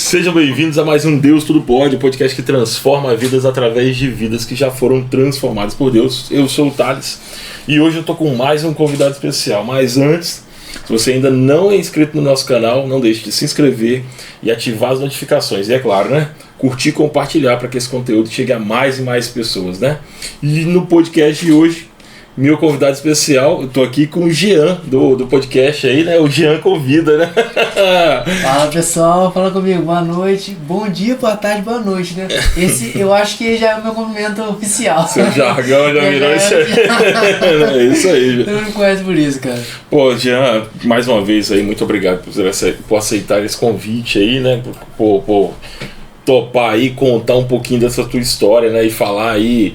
Sejam bem-vindos a mais um Deus Tudo Pode, um podcast que transforma vidas através de vidas que já foram transformadas por Deus. Eu sou o Thales e hoje eu tô com mais um convidado especial. Mas antes, se você ainda não é inscrito no nosso canal, não deixe de se inscrever e ativar as notificações. E é claro, né? Curtir e compartilhar para que esse conteúdo chegue a mais e mais pessoas, né? E no podcast de hoje, meu convidado especial, eu tô aqui com o Jean do podcast aí, né? O Jean convida, né? Fala pessoal, fala comigo, boa noite, bom dia, boa tarde, boa noite, né? Esse eu acho que já é o meu cumprimento oficial. Seu jargão já virou isso aí. É isso aí. Eu não conheço por isso, cara. Pô, Jean, mais uma vez aí, muito obrigado por aceitar esse convite aí, né? Por topar aí, contar um pouquinho dessa tua história, né? E falar aí,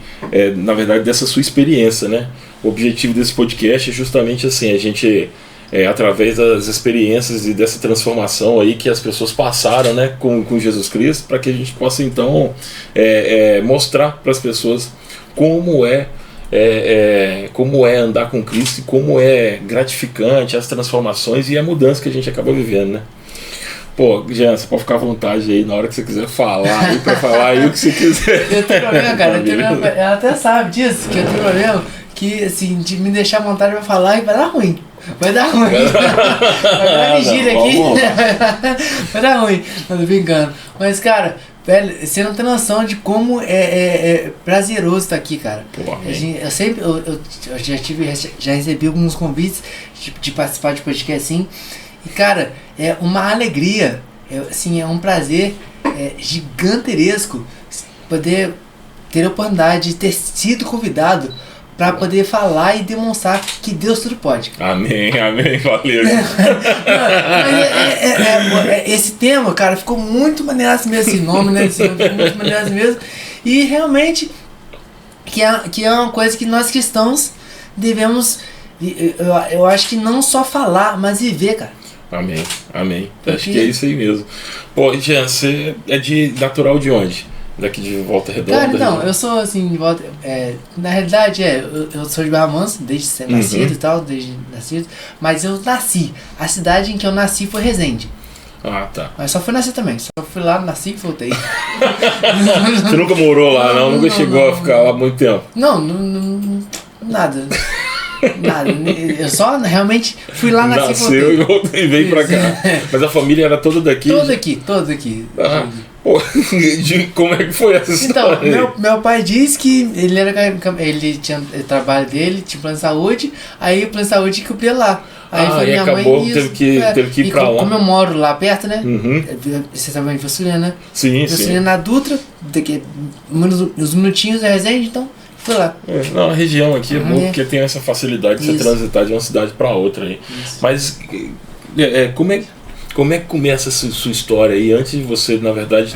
na verdade, dessa sua experiência, né? O objetivo desse podcast é justamente assim, a gente, através das experiências e dessa transformação aí que as pessoas passaram, né, com Jesus Cristo, para que a gente possa então mostrar para as pessoas como é andar com Cristo e como é gratificante as transformações e a mudança que a gente acaba vivendo, né? Pô, Jean, você pode ficar à vontade aí na hora que você quiser falar, aí pra falar aí o que você quiser. Eu tenho problema, cara, ela até sabe disso, que eu tenho problema, que assim, de me deixar à vontade pra falar e vai dar ruim. Vai dar ruim. Vai dar vigília aqui. Vai dar ruim. Não, tô brincando. Mas, cara, velho, você não tem noção de como é prazeroso estar aqui, cara. Porra, eu já recebi alguns convites de participar de podcast assim. E, cara, é uma alegria, é um prazer gigantesco poder ter a oportunidade de ter sido convidado para poder falar e demonstrar que Deus tudo pode. Amém, valeu. Esse tema, cara, ficou muito maneiro mesmo, esse nome, né? Ficou muito maneiro mesmo. E realmente, que é uma coisa que nós cristãos devemos, eu acho que não só falar, mas viver, cara. Amém. Acho que é isso aí mesmo. Pô, Jean, você é natural de onde? Daqui de Volta Redonda? Cara, não, eu sou assim, de volta. Na realidade, eu sou de Barra Mansa, desde ser nascido e tal, desde nascido. Mas eu nasci. A cidade em que eu nasci foi Resende. Ah, tá. Mas só fui nascer também. Só fui lá, nasci e voltei. Você nunca morou lá, não? Nunca chegou a ficar lá muito tempo? Não, nada. Nada, eu só realmente fui lá, nasci e voltei. E veio pra cá. Mas a família era toda daqui? Toda aqui. Ah, pô, como é que foi essa história? Então, meu pai disse que ele tinha o trabalho dele, tinha plano de saúde, aí o plano de saúde cobria lá. Aí foi minha acabou, mãe teve que ir pra lá. Como eu moro lá perto, né? Uhum. Você sabe onde Vassulina, né? Sim. Vassulina na Dutra, daqui uns minutinhos da Resende, então fui lá. Não, a região aqui é boa porque tem essa facilidade de você transitar de uma cidade para outra aí. Isso. Mas como é que começa essa sua história aí? Antes de você, na verdade,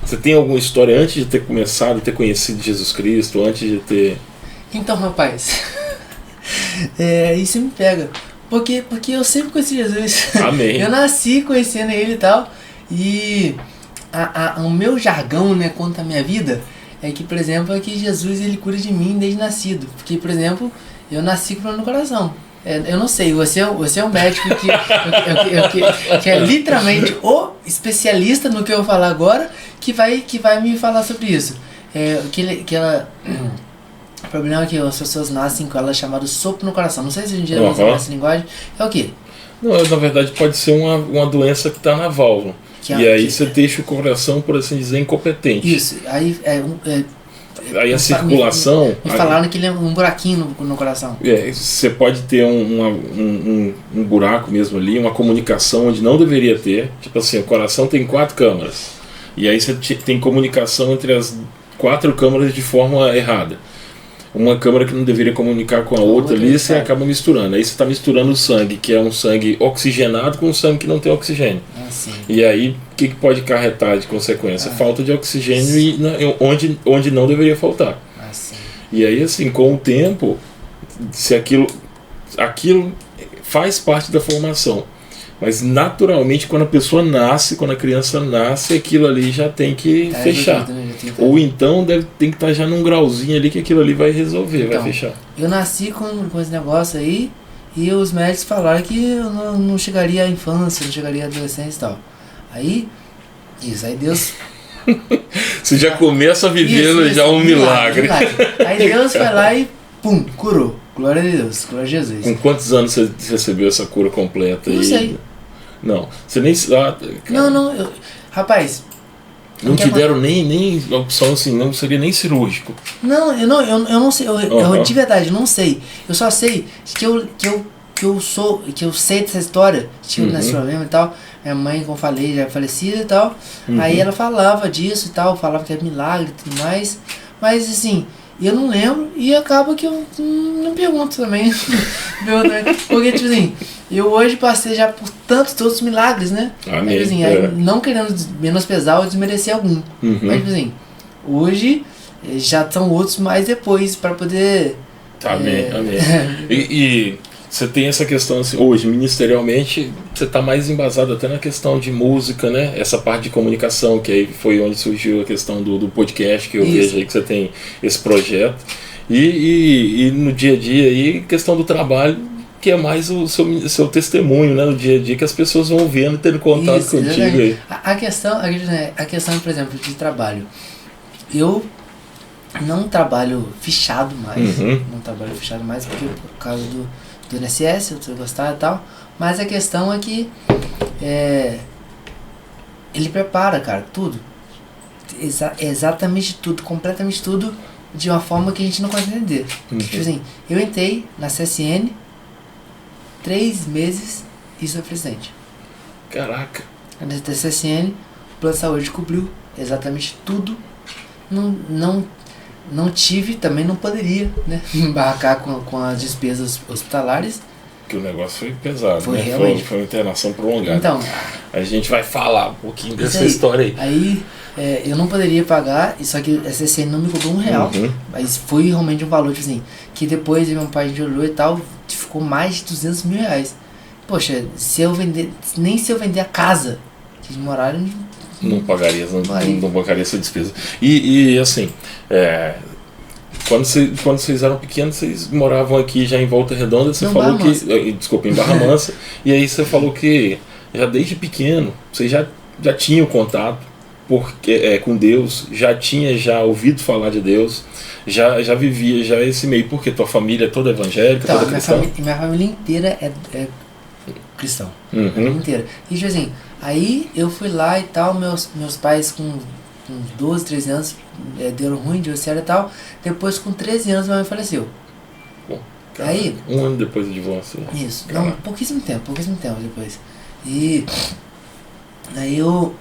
você tem alguma história antes de ter começado, ter conhecido Jesus Cristo, antes de ter... Então, rapaz, isso me pega. Porque eu sempre conheci Jesus. Amém. Eu nasci conhecendo ele e tal. E o meu jargão, né, quanto à minha vida, é que, por exemplo, que Jesus ele cura de mim desde nascido. Porque, por exemplo, eu nasci com problema no coração. Eu não sei, você é um médico que é literalmente o especialista no que eu vou falar agora, que vai me falar sobre isso. O problema é que as pessoas nascem com ela chamada sopro no coração. Não sei se a gente usa essa linguagem. É o quê? Não, na verdade pode ser uma doença que está na válvula. E aí você deixa o coração, por assim dizer, incompetente. Isso, aí aí a circulação... Me falaram que ele é um buraquinho no coração. Você pode ter um buraco mesmo ali, uma comunicação onde não deveria ter. Tipo assim, o coração tem 4 câmaras. E aí você tem comunicação entre as 4 câmaras de forma errada. Uma câmara que não deveria comunicar com a outra ali, você acaba misturando. Aí você está misturando o sangue, que é um sangue oxigenado, com um sangue que não tem oxigênio. E aí, o que pode acarretar de consequência? Falta de oxigênio onde não deveria faltar. E aí, assim, com o tempo, se aquilo faz parte da formação. Mas naturalmente, quando a criança nasce, aquilo ali já tem que fechar. Ou então tem que estar já num grauzinho ali que aquilo ali vai resolver, vai fechar. Eu nasci com esse negócio aí, e os médicos falaram que eu não chegaria à infância, não chegaria à adolescência e tal. Aí Isso, aí Deus... Você já começa vivendo já um milagre. Aí Deus foi lá e pum, curou. Glória a Deus, glória a Jesus. Com quantos anos você recebeu essa cura completa? Não sei. Não, você nem... Não, rapaz... Não te deram nem a opção assim, não seria nem cirúrgico. Não, eu não sei, eu de verdade não sei. Eu só sei que eu sei dessa história, tive nesse problema e tal. Minha mãe, como eu falei, já é falecida e tal. Aí ela falava disso e tal, falava que era milagre e tudo mais. Mas assim, eu não lembro e acaba que eu não pergunto também. Porque, tipo assim, eu hoje passei já por tantos outros milagres, né? Amém. Mas, assim, aí, não querendo menosprezar ou desmerecer algum. Mas, tipo assim, hoje já são outros mais depois para poder... Amém. E você tem essa questão assim, hoje, ministerialmente, você está mais embasado até na questão de música, né? Essa parte de comunicação, que aí foi onde surgiu a questão do podcast, que eu vejo aí que você tem esse projeto. E no dia a dia aí, questão do trabalho, que é mais o seu testemunho, né? No dia a dia, que as pessoas vão vendo e tendo contato contigo aí. A questão, por exemplo, de trabalho. Eu não trabalho fichado mais. Não trabalho fichado mais porque por causa do INSS, eu tenho gostado e tal. Mas a questão é que ele prepara, cara, tudo. Exatamente tudo, completamente tudo, de uma forma que a gente não consegue entender. Tipo assim, eu entrei na CSN 3 meses e sou presidente. Caraca. A CSN, o plano de saúde cobriu exatamente tudo. Não tive, também não poderia, né, embarcar com as despesas hospitalares. Que o negócio foi pesado, foi, né? Realmente. Foi uma internação prolongada. Então, a gente vai falar um pouquinho dessa história aí. Aí eu não poderia pagar, só que a CSN não me cobrou R$1, mas foi realmente um valor, tipo assim, que depois meu pai olhou e tal, ficou mais de R$200 mil. Poxa, nem se eu vender a casa que eles moraram, não pagaria essa despesa. E assim, quando vocês eram pequenos, vocês moravam aqui já em Volta Redonda, você falou que... Desculpa, em Barra Mansa. E aí você falou que já desde pequeno, você já tinha o contato com Deus, já tinha ouvido falar de Deus, já vivia já esse meio, porque tua família é toda evangélica, então, toda cristã? Minha família inteira é cristão. Minha família inteira. E tipo assim, aí eu fui lá e tal, meus pais com 12, 13 anos deram ruim, divorciaram e tal. Depois com 13 anos minha mãe faleceu. Bom, aí, um ano depois do divórcio. Isso, não, pouquíssimo tempo depois. E aí eu...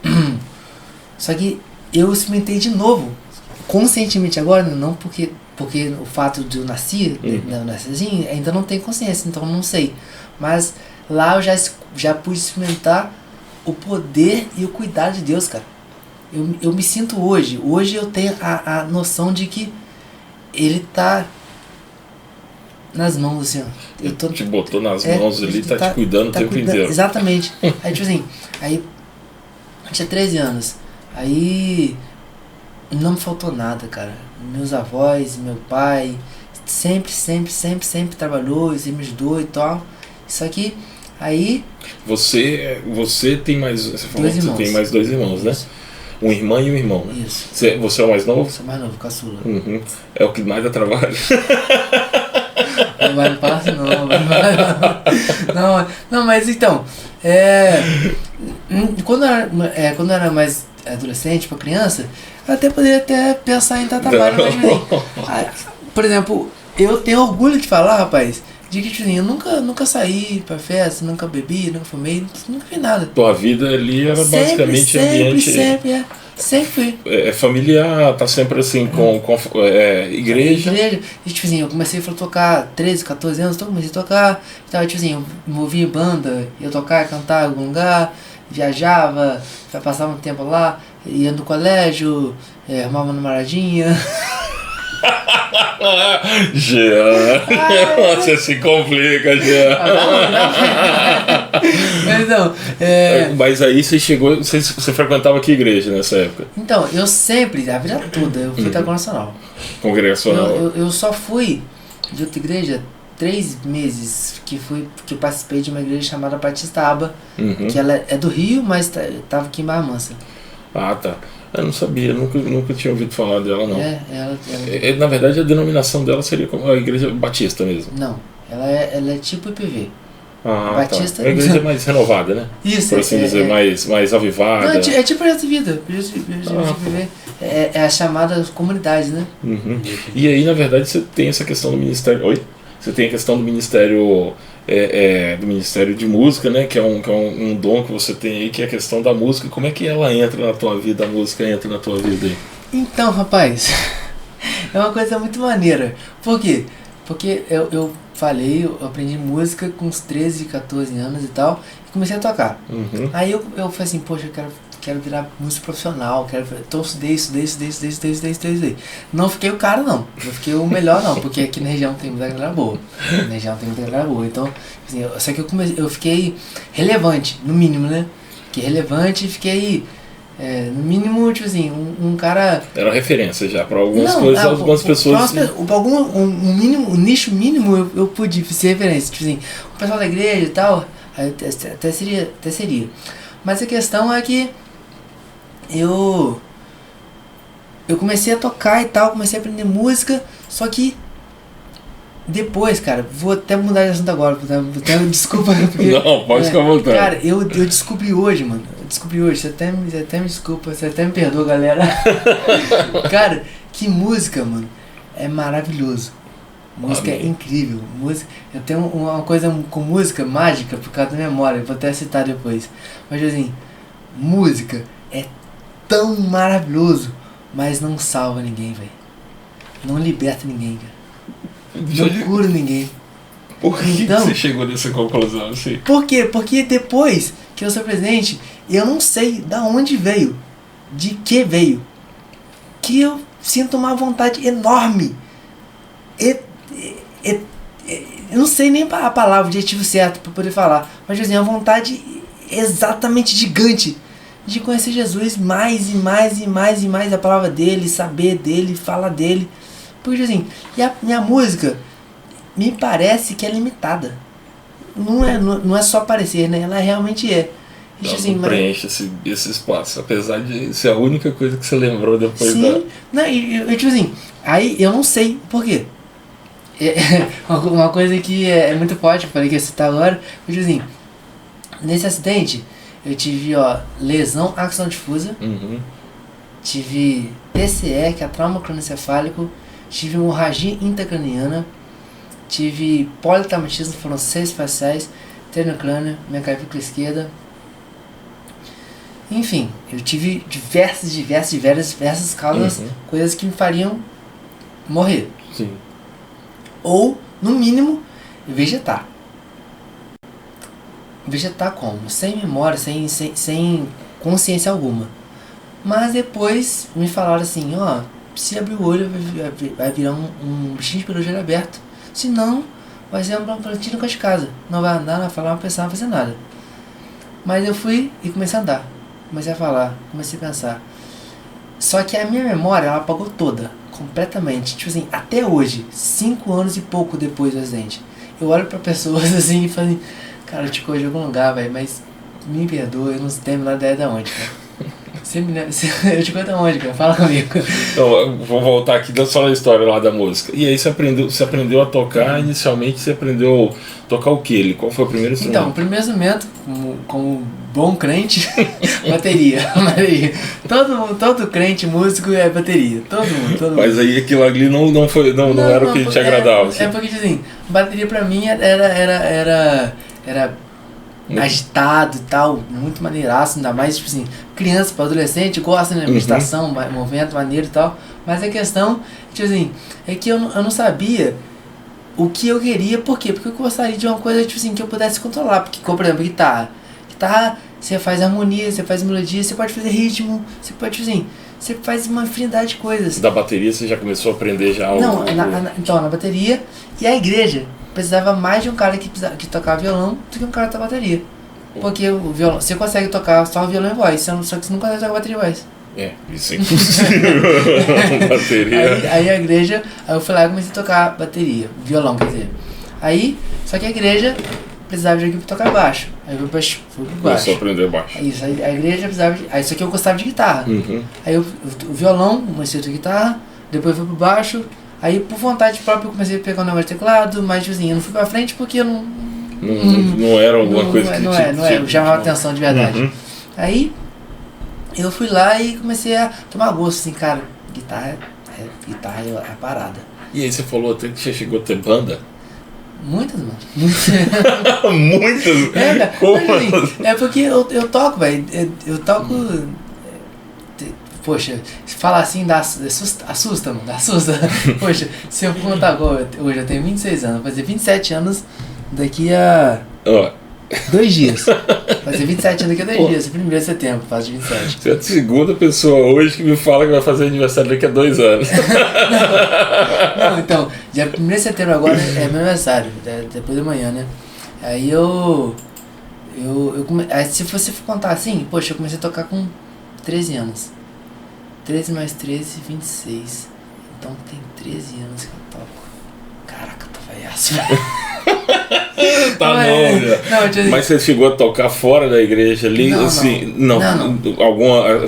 Só que eu experimentei de novo, conscientemente agora, não porque o fato de eu nascer assim, ainda não tenho consciência, então não sei. Mas lá eu já pude experimentar o poder e o cuidado de Deus, cara. Eu me sinto hoje eu tenho a noção de que Ele tá nas mãos, assim, ó. Ele te botou nas mãos ali, tá te cuidando o tempo inteiro. Exatamente. Aí, tipo assim, eu tinha 13 anos. Aí não me faltou nada, cara. Meus avós, meu pai, sempre trabalhou, sempre me ajudou e tal. Só que aí... Você tem mais... Você falou que você tem mais 2 irmãos, Isso. né? Uma irmã e um irmão. Isso. Você é o mais novo? Sou mais novo, caçula. É o que mais dá trabalho. Não passa não. Não, mas então... Quando eu era mais adolescente, pra criança, eu até poderia pensar em dar trabalho. Mas, por exemplo, eu tenho orgulho de falar, rapaz, de que tipo, eu nunca saí pra festa, nunca bebi, nunca fumei, nunca fiz nada. Tua vida ali era basicamente ambiente... Sempre. Familiar, tá sempre assim, com igreja. E tipo assim, eu comecei a tocar 13, 14 anos, então comecei a tocar. Então, tipo assim, eu me movia em banda, ia tocar, cantar em algum lugar, viajava, passava um tempo lá, ia no colégio, arrumava uma namoradinha. Jean, você se complica, Jean. Mas não, Mas aí você frequentava que igreja nessa época? Então, eu sempre, a vida toda, eu fui da Congregacional. Congregacional. Eu só fui de outra igreja 3 meses, que eu participei de uma igreja chamada Batista Aba, que ela é do Rio, mas tava aqui em Barra Mansa. Ah, tá. Eu não sabia, nunca tinha ouvido falar dela, não. Ela Na verdade, a denominação dela seria como a Igreja Batista mesmo. não, ela é tipo IPV. Ah, Batista. tá. É uma igreja mais renovada, né? Isso, por assim dizer, mais avivada. Não, é tipo Projeto de Vida. É a chamada comunidade, né? Uhum. E aí, na verdade, você tem essa questão do ministério. Oi? Você tem a questão do ministério. Do Ministério de Música, né? Que é um dom que você tem aí, que é a questão da música. Como é que ela entra na tua vida, a música entra na tua vida aí? Então, rapaz, é uma coisa muito maneira. Por quê? Porque eu aprendi música com uns 13, 14 anos e tal, e comecei a tocar. Uhum. Aí eu falei assim, poxa, eu quero virar músico profissional, então estudei. Não fiquei o cara, não. Não fiquei o melhor, não, porque aqui na região tem muita galera boa. Então, assim, só que eu fiquei relevante, no mínimo, né? Fiquei relevante e fiquei... no mínimo, tipo assim, um cara... Era referência já para algumas coisas, algumas pessoas... Para um nicho mínimo eu pude ser referência. Tipo assim, o pessoal da igreja e tal, até seria. Mas a questão é que eu comecei a tocar e tal, comecei a aprender música, só que depois, cara, vou até mudar de assunto agora, desculpa. Porque, não, pode ficar à vontade. Cara, eu descobri hoje, mano. Você até me desculpa, você até me perdoa, galera. Cara, que música, mano. É maravilhoso. Música é incrível. Eu tenho uma coisa com música mágica por causa da memória, vou até citar depois. Mas assim, música é tão maravilhoso, mas não salva ninguém, velho. Não liberta ninguém, cara. Não cura ninguém. Por que você chegou nessa conclusão assim? Por quê? Porque depois que eu sou presidente, eu não sei da onde veio, de que veio, que eu sinto uma vontade enorme. Eu não sei nem a palavra, o adjetivo certo para poder falar, mas assim, uma vontade exatamente gigante de conhecer Jesus mais e mais, a palavra dele, saber dele, falar dele. Porque assim, e a minha música me parece que é limitada. Não é só parecer, né? Ela realmente é. Assim, preenche esse espaço, apesar de ser a única coisa que você lembrou depois. Sim, não, tipo assim, aí eu não sei por quê. Uma coisa que é muito forte, eu falei que ia citar agora, tipo assim, nesse acidente eu tive lesão axonodifusa, tive TCE, que é trauma cronoencefálico, tive hemorragia intracraniana, tive politraumatismo, foram 6 faciais, treino crânio, minha clavícula esquerda. Enfim, eu tive diversas causas, coisas que me fariam morrer. Sim. Ou, no mínimo, vegetar. Vegetar como? Sem memória, sem consciência alguma. Mas depois me falaram assim, se abrir o olho vai virar um bichinho de pelugem aberto. Se não, vai ser um plantinho de casa. Não vai andar, não vai falar, não vai pensar, não vai fazer nada. Mas eu fui e comecei a andar. Comecei a falar, comecei a pensar. Só que a minha memória, ela apagou toda, completamente. Tipo assim, até hoje, 5 anos e pouco depois do acidente, eu olho pra pessoas assim e falo, cara, eu te corri em algum lugar, velho, mas me perdoa, eu não tenho a menor ideia de onde, cara. Eu te conto aonde, cara? Fala comigo. Então, vou voltar aqui só na história lá da música. E aí você aprendeu a tocar, inicialmente você aprendeu a tocar o quê? Qual foi o primeiro instrumento? Então, o primeiro instrumento, como bom crente, bateria. Todo crente músico é bateria. Todo mundo. Mas aí aquilo ali não era o que te agradava. Assim. É porque, assim, bateria pra mim era agitado e tal, muito maneiraço, ainda mais, tipo assim, criança para adolescente gosta, né, meditação, movimento maneiro e tal, mas a questão, tipo assim, é que eu não sabia o que eu queria, por quê? Porque eu gostaria de uma coisa, tipo assim, que eu pudesse controlar, porque, por exemplo, guitarra, você faz harmonia, você faz melodia, você pode fazer ritmo, você pode, tipo assim, você faz uma infinidade de coisas. Da bateria você já começou a aprender já? Não, então, na bateria, e a igreja precisava mais de um cara que tocava violão do que um cara que tocava bateria. Porque o violão, você consegue tocar só o violão e voz, só que você não consegue tocar bateria e voz. Isso é impossível. Bateria. Aí a igreja, aí eu fui lá e comecei a tocar bateria, violão, quer dizer. Aí, só que a igreja precisava de alguém pra tocar baixo. Aí eu fui pro baixo. Começou a aprender baixo. Isso, aí a igreja precisava de... Aí só que eu gostava de guitarra. Aí o violão, comecei a tocar guitarra, depois fui pro baixo, aí por vontade própria eu comecei a pegar o negócio de teclado, mas tipo assim, eu não fui pra frente porque eu não era alguma coisa que não é, chamava atenção de verdade. Aí eu fui lá e comecei a tomar gosto, assim, cara, guitarra é a parada. E aí você falou até que você chegou a ter banda? Muitas, mano. Muitas? Cara, como assim, é porque eu toco, velho. Eu toco. Poxa, se falar assim assusta, mano. Assusta. Poxa, se eu contar agora, hoje eu tenho 26 anos, vou fazer 27 anos daqui a 2 dias. Vai ser 27 anos daqui a 2 dias, 1º de setembro, faço de 27. Você é a segunda pessoa hoje que me fala que vai fazer aniversário daqui a 2 anos. Não, então, dia 1º de setembro agora é meu aniversário, depois da manhã, né? Aí aí se você for contar assim, poxa, eu comecei a tocar com 13 anos. 13 mais 13, 26. Então tem 13 anos que eu toco. Caraca, eu tô velhaço. Tá não, mas você chegou a tocar fora da igreja ali? Não, assim, não. Alguma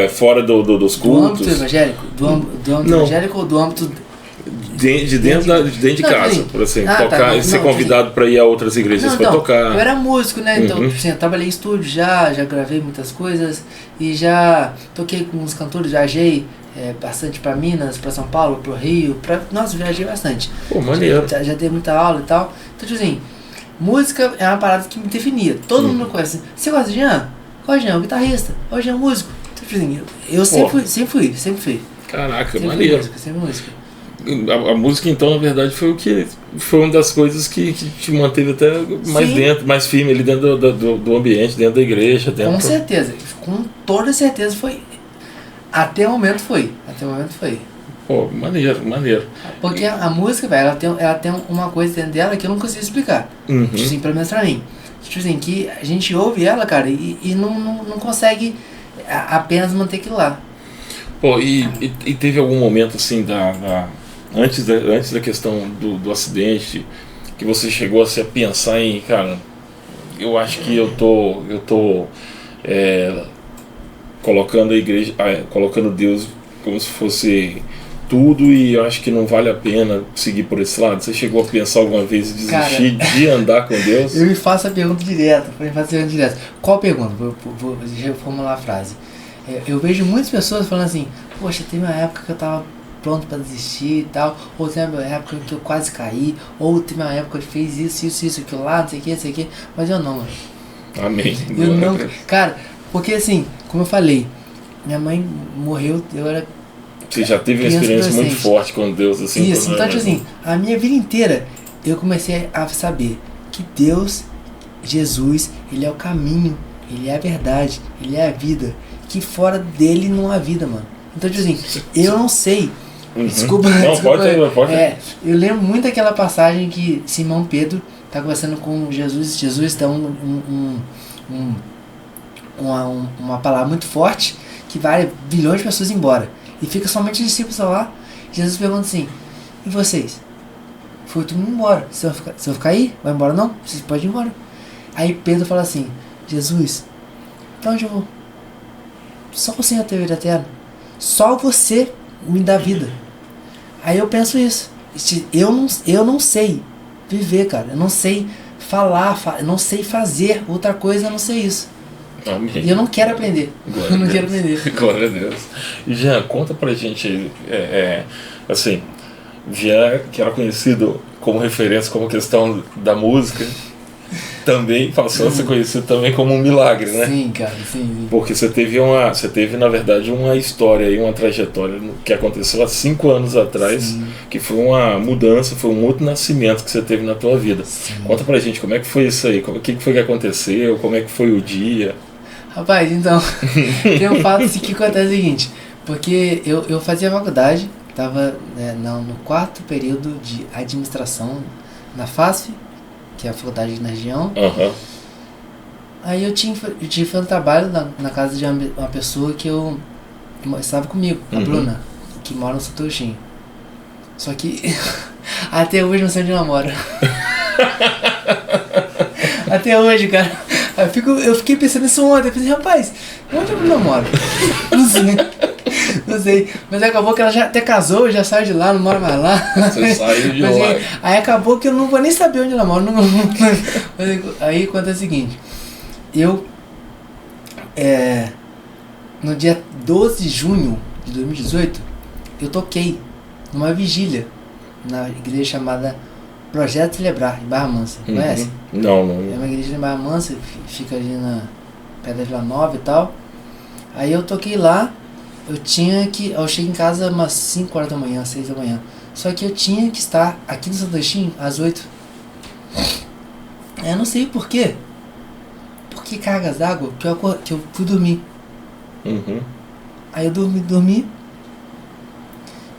fora dos cultos? Do âmbito evangélico? Do âmbito evangélico ou do âmbito dentro de casa, por exemplo, tocar e ser convidado para ir a outras igrejas para tocar. Eu era músico, né? Então, assim, eu trabalhei em estúdio já gravei muitas coisas e já toquei com uns cantores, viajei bastante para Minas, para São Paulo, para o Rio, nossa, viajei bastante. Pô, maneiro. Já dei muita aula e tal. Então, tipo assim, música é uma parada que me definia. Todo mundo me conhece. Você gosta de Jean? Gosto de Jean, guitarrista. Gosto de Jean, músico. Então, tipo assim, eu sempre fui. Caraca, sempre maneiro. Sempre música. A música, então, na verdade, foi uma das coisas que te manteve até mais dentro, mais firme ali dentro do ambiente, dentro da igreja. Com certeza, com toda certeza foi. Até o momento foi. Pô, maneiro. Porque a música, velho, ela tem uma coisa dentro dela que eu não consigo explicar. Tipo assim, pelo menos pra mim. Tipo assim, que a gente ouve ela, cara, e não consegue apenas manter aquilo lá. Pô, e teve algum momento assim antes da questão do acidente que você chegou a pensar em, cara, eu acho que eu tô colocando a igreja, colocando Deus como se fosse tudo e eu acho que não vale a pena seguir por esse lado? Você chegou a pensar alguma vez em desistir de andar com Deus? Eu me faço a pergunta direta. Qual pergunta? Vou formular a frase. Eu vejo muitas pessoas falando assim, poxa, teve uma época que eu tava pronto pra desistir e tal, ou teve uma época que eu quase caí, ou teve uma época que eu fiz isso, aquilo lá, não sei o que, mas eu não, mano. Amém. Eu não, cara, porque assim, como eu falei, minha mãe morreu, eu era... Você já teve uma experiência muito forte com Deus, assim? Isso, então assim, a minha vida inteira, eu comecei a saber que Deus, Jesus, Ele é o caminho, Ele é a verdade, Ele é a vida, que fora dele não há vida, mano. Então, tipo assim, eu não sei. Desculpa. Pode. Eu lembro muito daquela passagem que Simão Pedro tá conversando com Jesus. Jesus dá uma palavra muito forte que vai bilhões de pessoas embora. E fica somente os discípulos lá. Jesus pergunta assim, e vocês? Foi todo mundo embora. Você vai ficar aí? Vai embora não? Vocês podem ir embora. Aí Pedro fala assim, Jesus, pra onde eu vou? Só o Senhor tem vida eterna. Só você me dá vida. Aí eu penso isso. Eu não sei viver, cara. Eu não sei falar, eu não sei fazer outra coisa, eu não sei isso. Amém. E eu não quero aprender. Quero aprender. Glória a Deus. Jean, conta pra gente aí, assim, Jean, que era conhecido como referência como questão da música, também passou a ser conhecido também como um milagre, né? Sim, cara, sim. Porque você teve na verdade uma história e uma trajetória que aconteceu há 5 anos atrás, sim, que foi uma mudança, foi um outro nascimento que você teve na tua vida. Sim. Conta pra gente como é que foi isso aí, o que foi que aconteceu, como é que foi o dia. Rapaz, então, tem um fato que acontece o seguinte, porque eu fazia faculdade, estava no 4º período de administração na FASF, que é a faculdade na região. Uhum. Aí eu tive um trabalho na casa de uma pessoa que estava comigo, a Bruna, que mora no Santo Agostinho. Só que até hoje não sei onde ela mora. Até hoje, cara. Eu fiquei pensando nisso ontem. Eu pensei, rapaz, onde eu namoro? Não sei. Não sei. Mas acabou que ela já até casou, já saiu de lá, não mora mais lá. Você saiu de lá. Aí acabou que eu não vou nem saber onde ela mora. Aí acontece o seguinte. Eu, no dia 12 de junho de 2018, eu toquei numa vigília na igreja chamada Projeto Celebrar, em Barra Mansa. Conhece? Não. É uma igreja em Barra Mansa, fica ali na perto da Vila Nova e tal. Aí eu toquei lá, eu cheguei em casa umas 5 horas da manhã, 6 da manhã. Só que eu tinha que estar aqui no Santo Agostinho às 8. Eu não sei por quê. Por que cargas d'água que eu fui dormir. Aí eu dormi.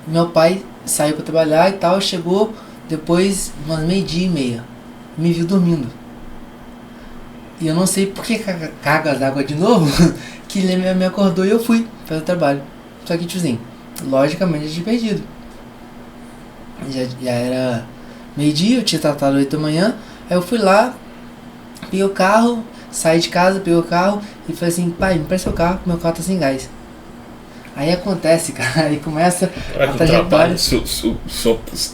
Meu pai saiu para trabalhar e tal, chegou depois umas 12:30. Me viu dormindo. E eu não sei por que cargas d'água de novo, que ele me acordou e eu fui fazer o trabalho. Só que, tipo assim, logicamente eu tinha perdido. Já era meio-dia, eu tinha tratado 8 da manhã. Aí eu fui lá, peguei o carro, saí de casa, peguei o carro e falei assim, pai, me presta o carro, meu carro tá sem gás. Aí acontece, cara, aí começa a trajetória.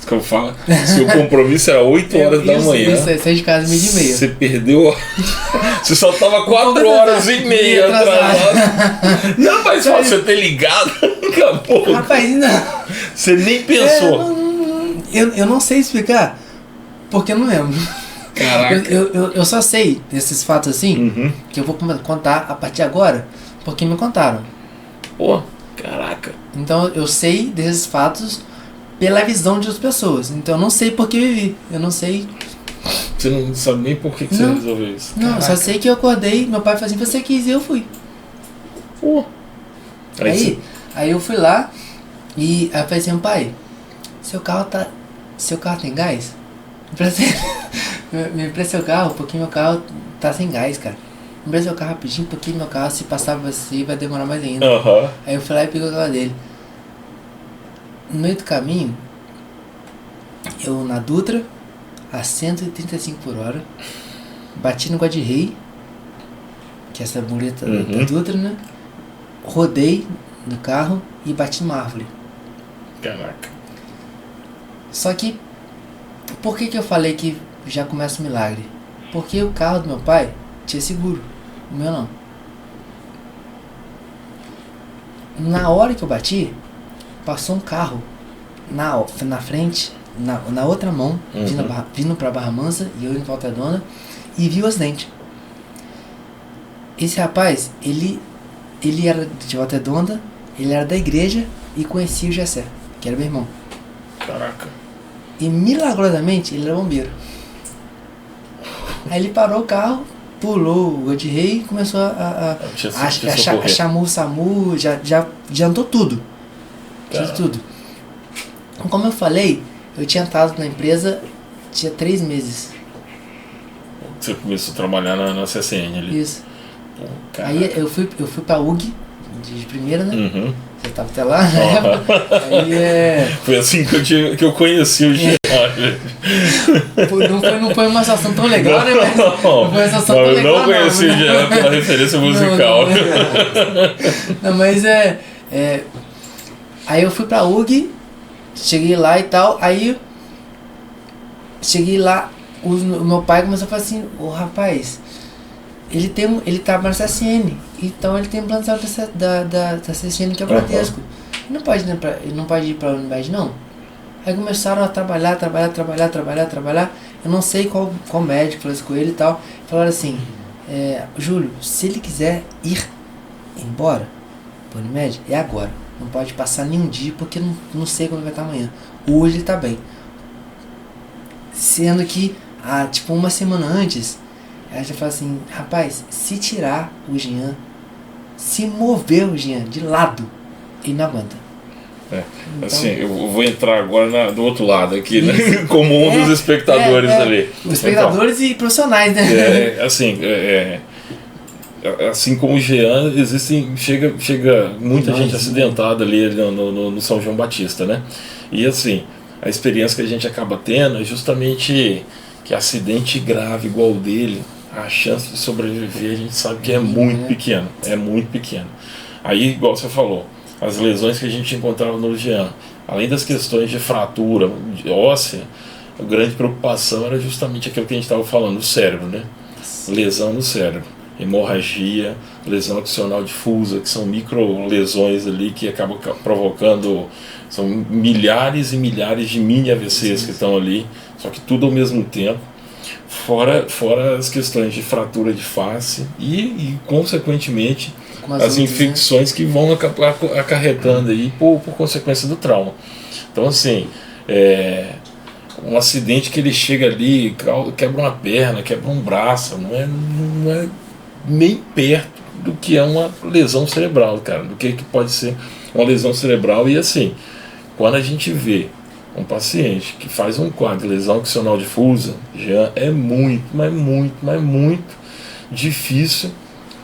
Como fala, seu compromisso era 8 horas da manhã. Isso, saí de casa 12:30. Você perdeu. Você só tava 4 horas e meia atrasado. Não, mas só você ter ligado, acabou. Rapaz, não. Você nem pensou. Eu não sei explicar, porque eu não lembro. Caraca. Eu só sei desses fatos assim, que eu vou contar a partir de agora, porque me contaram. Pô, caraca. Então eu sei desses fatos pela visão de outras pessoas. Então eu não sei por que vivi. Eu não sei. Você não sabe nem por que você resolveu isso. Não, só sei que eu acordei, meu pai falou assim, você quis e eu fui. Pô. Aí eu fui lá e aí eu falei assim, pai, seu carro tem gás? Me empresta seu carro, porque meu carro tá sem gás, cara. Me empresta seu carro rapidinho, porque meu carro, se passar você, vai demorar mais ainda. Aí eu fui lá e peguei o carro dele. No meio do caminho, eu na Dutra, a 135 por hora, bati no guarda-rei, que é essa muleta da Dutra, né? Rodei no carro e bati numa árvore. Caraca. Só que, por que eu falei que já começa o milagre? Porque o carro do meu pai tinha seguro, o meu não. Na hora que eu bati, passou um carro na frente, na outra mão, vindo pra Barra Mansa e eu indo pra Volta Redonda, e viu o acidente. Esse rapaz, ele era de Volta Redonda, ele era da igreja e conhecia o Gessé, que era meu irmão. Caraca. E milagrosamente ele era bombeiro. Aí ele parou o carro, pulou o guarda-rei e começou chamou o SAMU, já adiantou tudo. Tudo. Como eu falei, eu tinha entrado na empresa, tinha 3 meses. Você começou a trabalhar na CCN ali. Isso. Aí eu fui pra UG, de primeira, né? Você tava até lá na época. Aí, foi assim que eu conheci o Jean. Não foi uma situação tão legal, né? Mas não foi uma situação tão legal. Eu não conheci o Jean pela referência musical. Não, mas aí eu fui pra UG, cheguei lá e tal, aí cheguei lá, o meu pai começou a falar assim, rapaz, ele trabalha na CSN, então ele tem um plano de saúde da CSN, que é o Bradesco. Ele não pode ir pra Unimed, não. Aí começaram a trabalhar. Eu não sei qual médico falou isso com ele e tal. Falaram assim, Júlio, se ele quiser ir embora pra Unimed, é agora. Não pode passar nenhum dia, porque não sei quando vai estar amanhã. Hoje ele tá bem. Sendo que, tipo, uma semana antes, ela já fala assim, rapaz, se tirar o Jean, se mover o Jean de lado, ele não aguenta. Então, assim, eu vou entrar agora do outro lado aqui, né? Como um dos espectadores ali. Os espectadores e profissionais, né? Assim como o Jean, chega muita gente acidentada ali no São João Batista, né? E assim, a experiência que a gente acaba tendo é justamente que acidente grave igual o dele, a chance de sobreviver a gente sabe que é muito pequena. É muito pequena. Aí, igual você falou, as lesões que a gente encontrava no Jean, além das questões de fratura óssea, a grande preocupação era justamente aquilo que a gente estava falando, o cérebro, né? Lesão no cérebro, hemorragia, lesão axial difusa, que são micro lesões ali que acabam provocando, são milhares e milhares de mini AVCs que estão ali, só que tudo ao mesmo tempo, fora as questões de fratura de face e consequentemente as infecções que vão acarretando aí por consequência do trauma. Então assim, um acidente que ele chega ali, quebra uma perna, quebra um braço, não é nem perto do que é uma lesão cerebral, cara, do que pode ser uma lesão cerebral. E assim, quando a gente vê um paciente que faz um quadro de lesão axial difusa, já é muito, mas muito difícil.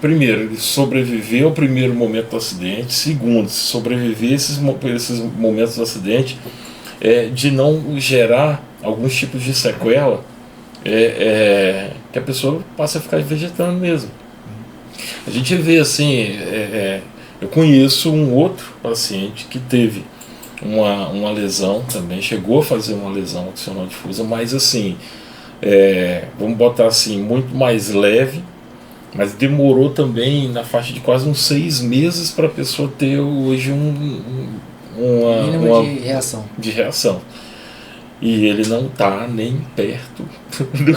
Primeiro, ele sobreviver ao primeiro momento do acidente. Segundo, sobreviver esses momentos do acidente, de não gerar alguns tipos de sequela, que a pessoa passa a ficar vegetando mesmo. A gente vê assim, eu conheço um outro paciente que teve uma lesão também, chegou a fazer uma lesão axial difusa, mas assim, vamos botar assim, muito mais leve, mas demorou também na faixa de quase uns 6 meses para a pessoa ter hoje mínimo de reação. E ele não está nem perto do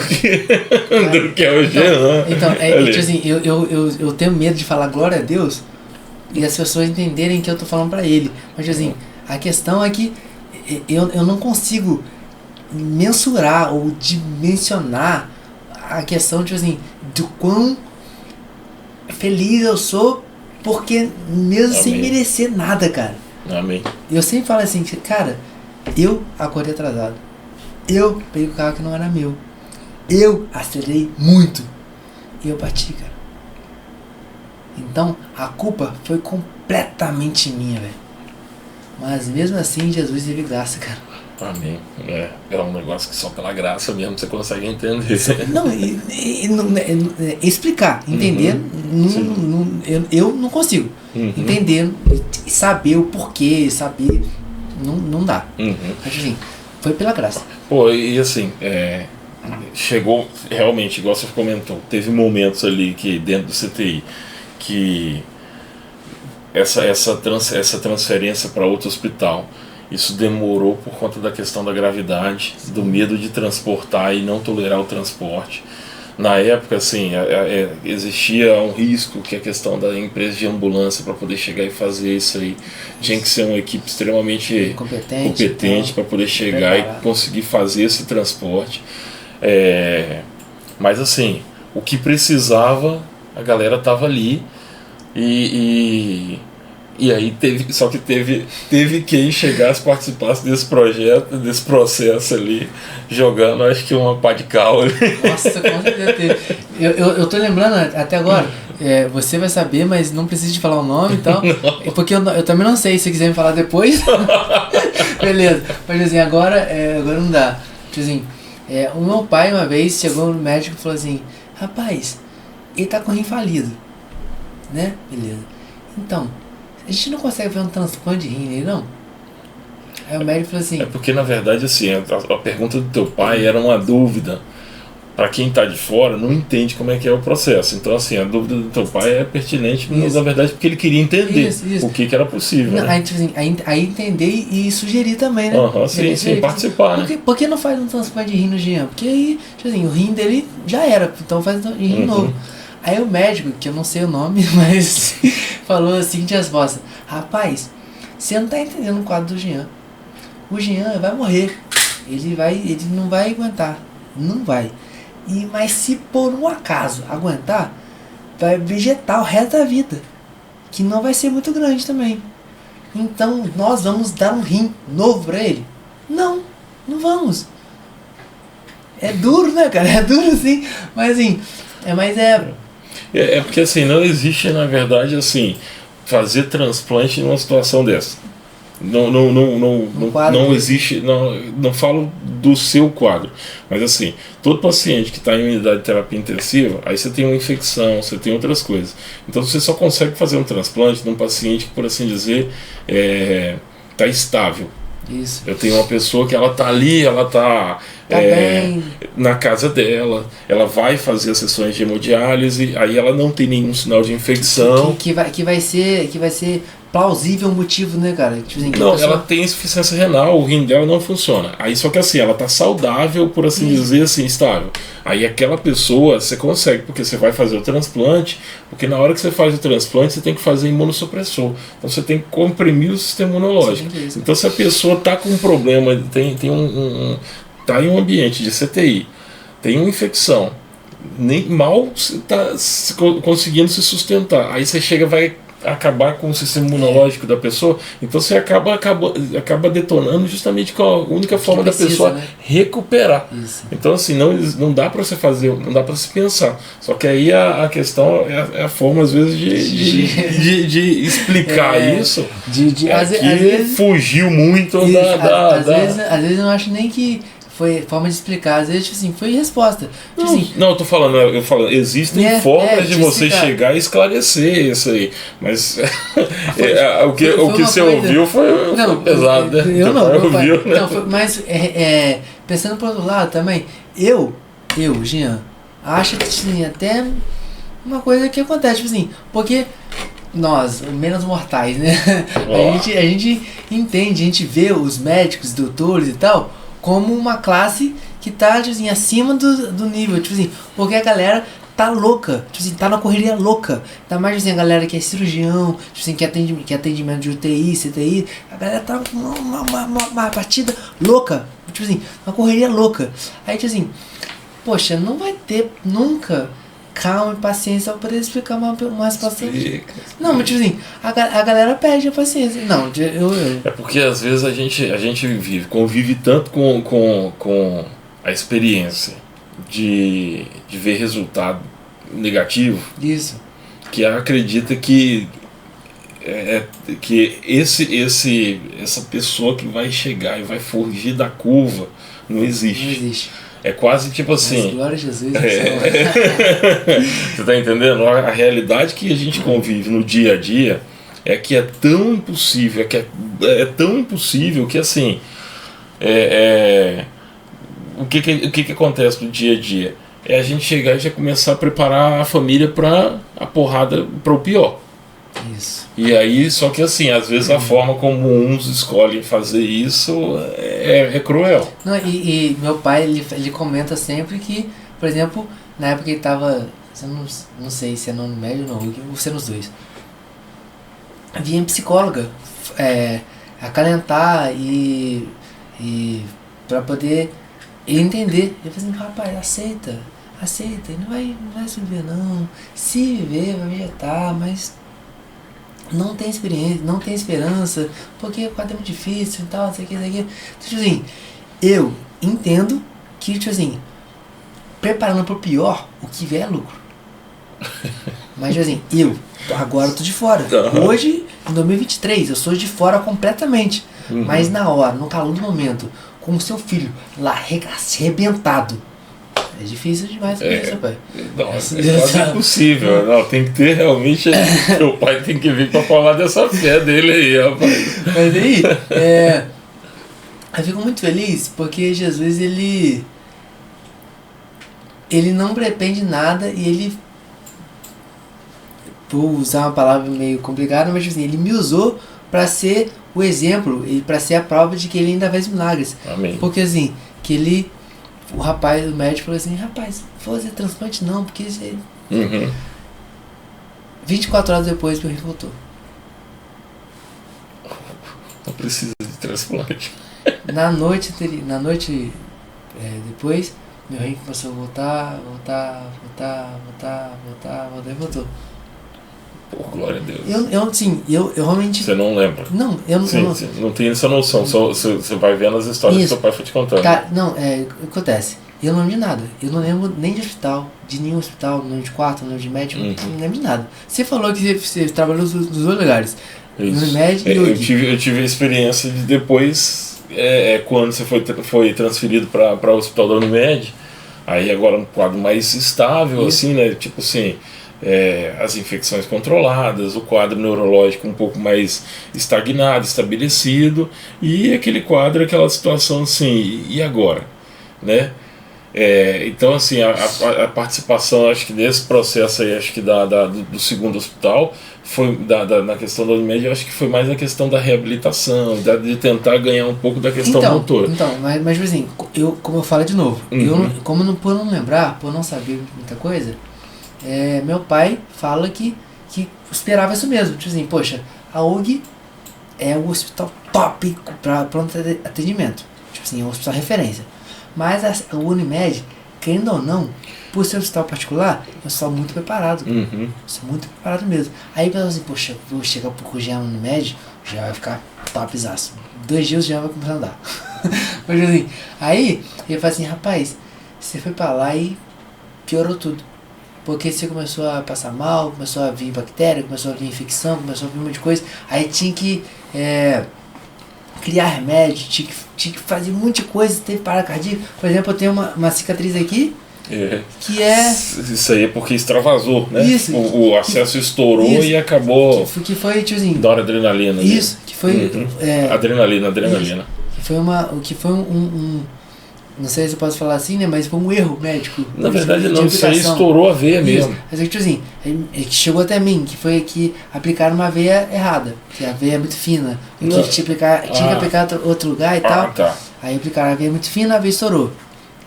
que é o Jean. Então, tipo assim, eu tenho medo de falar glória a Deus e as pessoas entenderem que eu tô falando para ele. Mas tipo assim, a questão é que eu não consigo mensurar ou dimensionar a questão, tipo assim, do quão feliz eu sou, porque mesmo sem merecer nada, cara. Amém. Eu sempre falo assim, cara, eu acordei atrasado, eu peguei o carro que não era meu, eu acelerei muito e eu bati, cara. Então a culpa foi completamente minha, velho. Mas mesmo assim Jesus teve graça, cara. Amém. É um negócio que só pela graça mesmo você consegue entender. Não, explicar, entender, eu não consigo entender, saber o porquê, saber, não dá. Mas assim, foi pela graça. Pô, e assim, chegou realmente, igual você comentou, teve momentos ali que dentro do CTI que essa transferência para outro hospital, isso demorou por conta da questão da gravidade, do medo de transportar e não tolerar o transporte. Na época, assim, existia um risco que a questão da empresa de ambulância para poder chegar e fazer isso aí tinha que ser uma equipe extremamente competente para poder chegar e conseguir fazer esse transporte. Mas assim, o que precisava, a galera tava ali e aí teve quem chegasse, participasse desse projeto, desse processo ali, jogando acho que uma pá de cal ali. Nossa, com certeza teve. Eu tô lembrando até agora, você vai saber, mas não precisa de falar o nome e tal, porque eu também não sei, se quiser me falar depois. Beleza, mas assim, agora não dá. Tipo assim, o meu pai uma vez chegou no médico e falou assim, rapaz, ele tá com rim falido, né? Beleza. Então, a gente não consegue fazer um transplante de rim nele, não? Aí o médico falou assim... porque na verdade assim, a pergunta do teu pai era uma dúvida. Para quem está de fora, não entende como é que é o processo. Então assim, a dúvida do teu pai é pertinente, mas na verdade porque ele queria entender o que era possível. Não, né? aí, tipo assim, aí entender e sugerir também, né? Sim, participar, né? Por que não faz um transplante de rim no Jean? Porque aí, tipo assim, o rim dele já era, então faz um rim novo. Aí o médico, que eu não sei o nome, mas falou a seguinte resposta: rapaz, você não tá entendendo o quadro do Jean. O Jean vai morrer. Ele não vai aguentar. Não vai. Mas se por um acaso aguentar, vai vegetar o resto da vida. Que não vai ser muito grande também. Então nós vamos dar um rim novo pra ele? Não vamos. É duro, né, cara? É duro sim. Mas assim, porque assim, não existe na verdade assim, fazer transplante numa situação dessa. Não existe, não falo do seu quadro, mas assim, todo paciente que está em unidade de terapia intensiva, aí você tem uma infecção, você tem outras coisas, então você só consegue fazer um transplante num paciente que, por assim dizer, está estável. Isso. Eu tenho uma pessoa que ela tá ali, ela tá na casa dela, ela vai fazer as sessões de hemodiálise, aí ela não tem nenhum sinal de infecção. Que vai ser plausível o motivo, né, cara? Tipo assim, não, ela tem insuficiência renal, o rim dela não funciona. Aí só que assim, ela tá saudável, por assim dizer, assim, estável. Aí aquela pessoa, você consegue, porque você vai fazer o transplante, porque na hora que você faz o transplante, você tem que fazer imunossupressor. Então você tem que comprimir o sistema imunológico. Sim, então se a pessoa tá com um problema, tá em um ambiente de CTI, tem uma infecção, nem mal está conseguindo se sustentar. Aí você chega, vai acabar com o sistema imunológico da pessoa, então você acaba detonando justamente com a única forma da pessoa, né, recuperar. Isso. Então assim, não dá para você fazer, não dá para se pensar. Só que aí a questão é a forma às vezes de explicar isso. Às vezes fugiu muito às vezes eu não acho nem que foi forma de explicar, às vezes, tipo assim, foi resposta. Tipo assim, eu tô falando, existem formas de você chegar e esclarecer isso aí, mas o que você ouviu foi pesado, né? Eu não, ouviu, né? Não, mas pensando por outro lado também, eu, Jean, acho que assim, até uma coisa que acontece, tipo assim, porque nós, menos mortais, né? A gente entende, a gente vê os médicos, doutores e tal, como uma classe que tá, tipo assim, acima do nível, tipo assim, porque a galera tá louca, tipo assim, tá na correria louca. Tá mais assim, a galera que é cirurgião, tipo assim, que atendimento de UTI, CTI, a galera tá uma batida louca, tipo assim, uma correria louca. Aí, tipo assim, poxa, não vai ter nunca calma e paciência pra poder explicar uma situação. Não, mas tipo assim, a galera perde a paciência. Não, É porque às vezes a gente convive tanto com a experiência de ver resultado negativo. Isso. Que acredita que essa pessoa que vai chegar e vai fugir da curva não existe. Não existe. É quase tipo assim. Mas, glória a Jesus. Você tá entendendo? A realidade que a gente convive no dia a dia é que é tão impossível, é tão impossível que assim. O que acontece no dia a dia? É a gente chegar e já começar a preparar a família para a porrada, para o pior. Isso. E aí, só que assim, às vezes a forma como uns escolhem fazer isso é cruel. Não, e meu pai, ele comenta sempre que, por exemplo, na época que ele tava, não sei se é no médio ou não, ou se é nos dois, vinha psicóloga acalentar e para poder ele entender. Ele falou assim, rapaz, aceita, ele não vai se viver não, se viver vai vegetar, mas não tem experiência, não tem esperança, porque o quadro é muito difícil e tal, não sei o que, Então, tipo assim, eu entendo que, tipo assim, preparando pro pior, o que vier é lucro. Mas, tipo assim, agora eu tô de fora. Hoje, em 2023, eu sou de fora completamente. Mas na hora, no calor do momento, com o seu filho lá arrebentado, é difícil demais isso, pai. Nossa, é quase impossível. Não, tem que ter realmente. Meu pai tem que vir pra falar dessa fé dele aí, rapaz. Mas aí, eu fico muito feliz porque Jesus, ele não pretende nada e ele, vou usar uma palavra meio complicada, mas assim, ele me usou para ser o exemplo e para ser a prova de que ele ainda faz milagres. Amém. Porque assim, o rapaz, o médico falou assim, rapaz, vou fazer transplante não, porque você... 24 horas depois meu rim voltou. Não precisa de transplante. Na noite depois, meu rim começou a voltar e voltou. Por glória a Deus. Eu realmente... Você não lembra? Não, eu não... Sim, não tem essa noção, só você vai vendo as histórias que seu pai foi te contando. Cara, acontece, eu não lembro de nada, eu não lembro nem de hospital, de nenhum hospital, não lembro de quarto, não lembro de médico, não lembro de nada. Você falou que você trabalhou nos dois lugares, Unimed e UGI. Eu tive a experiência de depois, quando você foi transferido para o hospital da Unimed, aí agora um quadro mais estável, assim, né? Tipo assim, as infecções controladas, o quadro neurológico um pouco mais estagnado, estabelecido, e aquele quadro, aquela situação assim, e agora? Né? Então assim, a participação, acho que nesse processo aí, acho que do segundo hospital, foi na questão da Unimed, acho que foi mais a questão da reabilitação, de tentar ganhar um pouco da questão motora. Então, mas assim, como eu falo de novo, por não lembrar, por não saber muita coisa, meu pai fala que esperava isso mesmo. Tipo assim, poxa, a UGI é o hospital top para pronto atendimento. Tipo assim, é um hospital referência. Mas a Unimed, querendo ou não, por ser um hospital particular, é um hospital muito preparado. Muito preparado mesmo. Aí eu pensava assim, poxa, vou chegar um pouco já no Unimed, já vai ficar topzaço. 2 dias já vai começar a andar. Mas assim, aí ele fala assim, rapaz, você foi pra lá e piorou tudo. Porque você começou a passar mal, começou a vir bactéria, começou a vir infecção, começou a vir um monte de coisa. Aí tinha que criar remédio, tinha que fazer muita coisa, teve parada cardíaca. Por exemplo, eu tenho uma cicatriz aqui, que Isso aí é porque extravasou, né? Isso. O acesso estourou e acabou... Que foi, tiozinho... Noradrenalina. Isso, que foi... Adrenalina. Isso, que foi não sei se eu posso falar assim, né? Mas foi um erro médico. Na verdade não, isso aí estourou a veia mesmo. Mas é que, assim, que chegou até mim, que foi que aplicaram uma veia errada. Que a veia é muito fina. Que tinha que aplicar em outro lugar e tal. Tá. Aí aplicaram a veia muito fina, a veia estourou.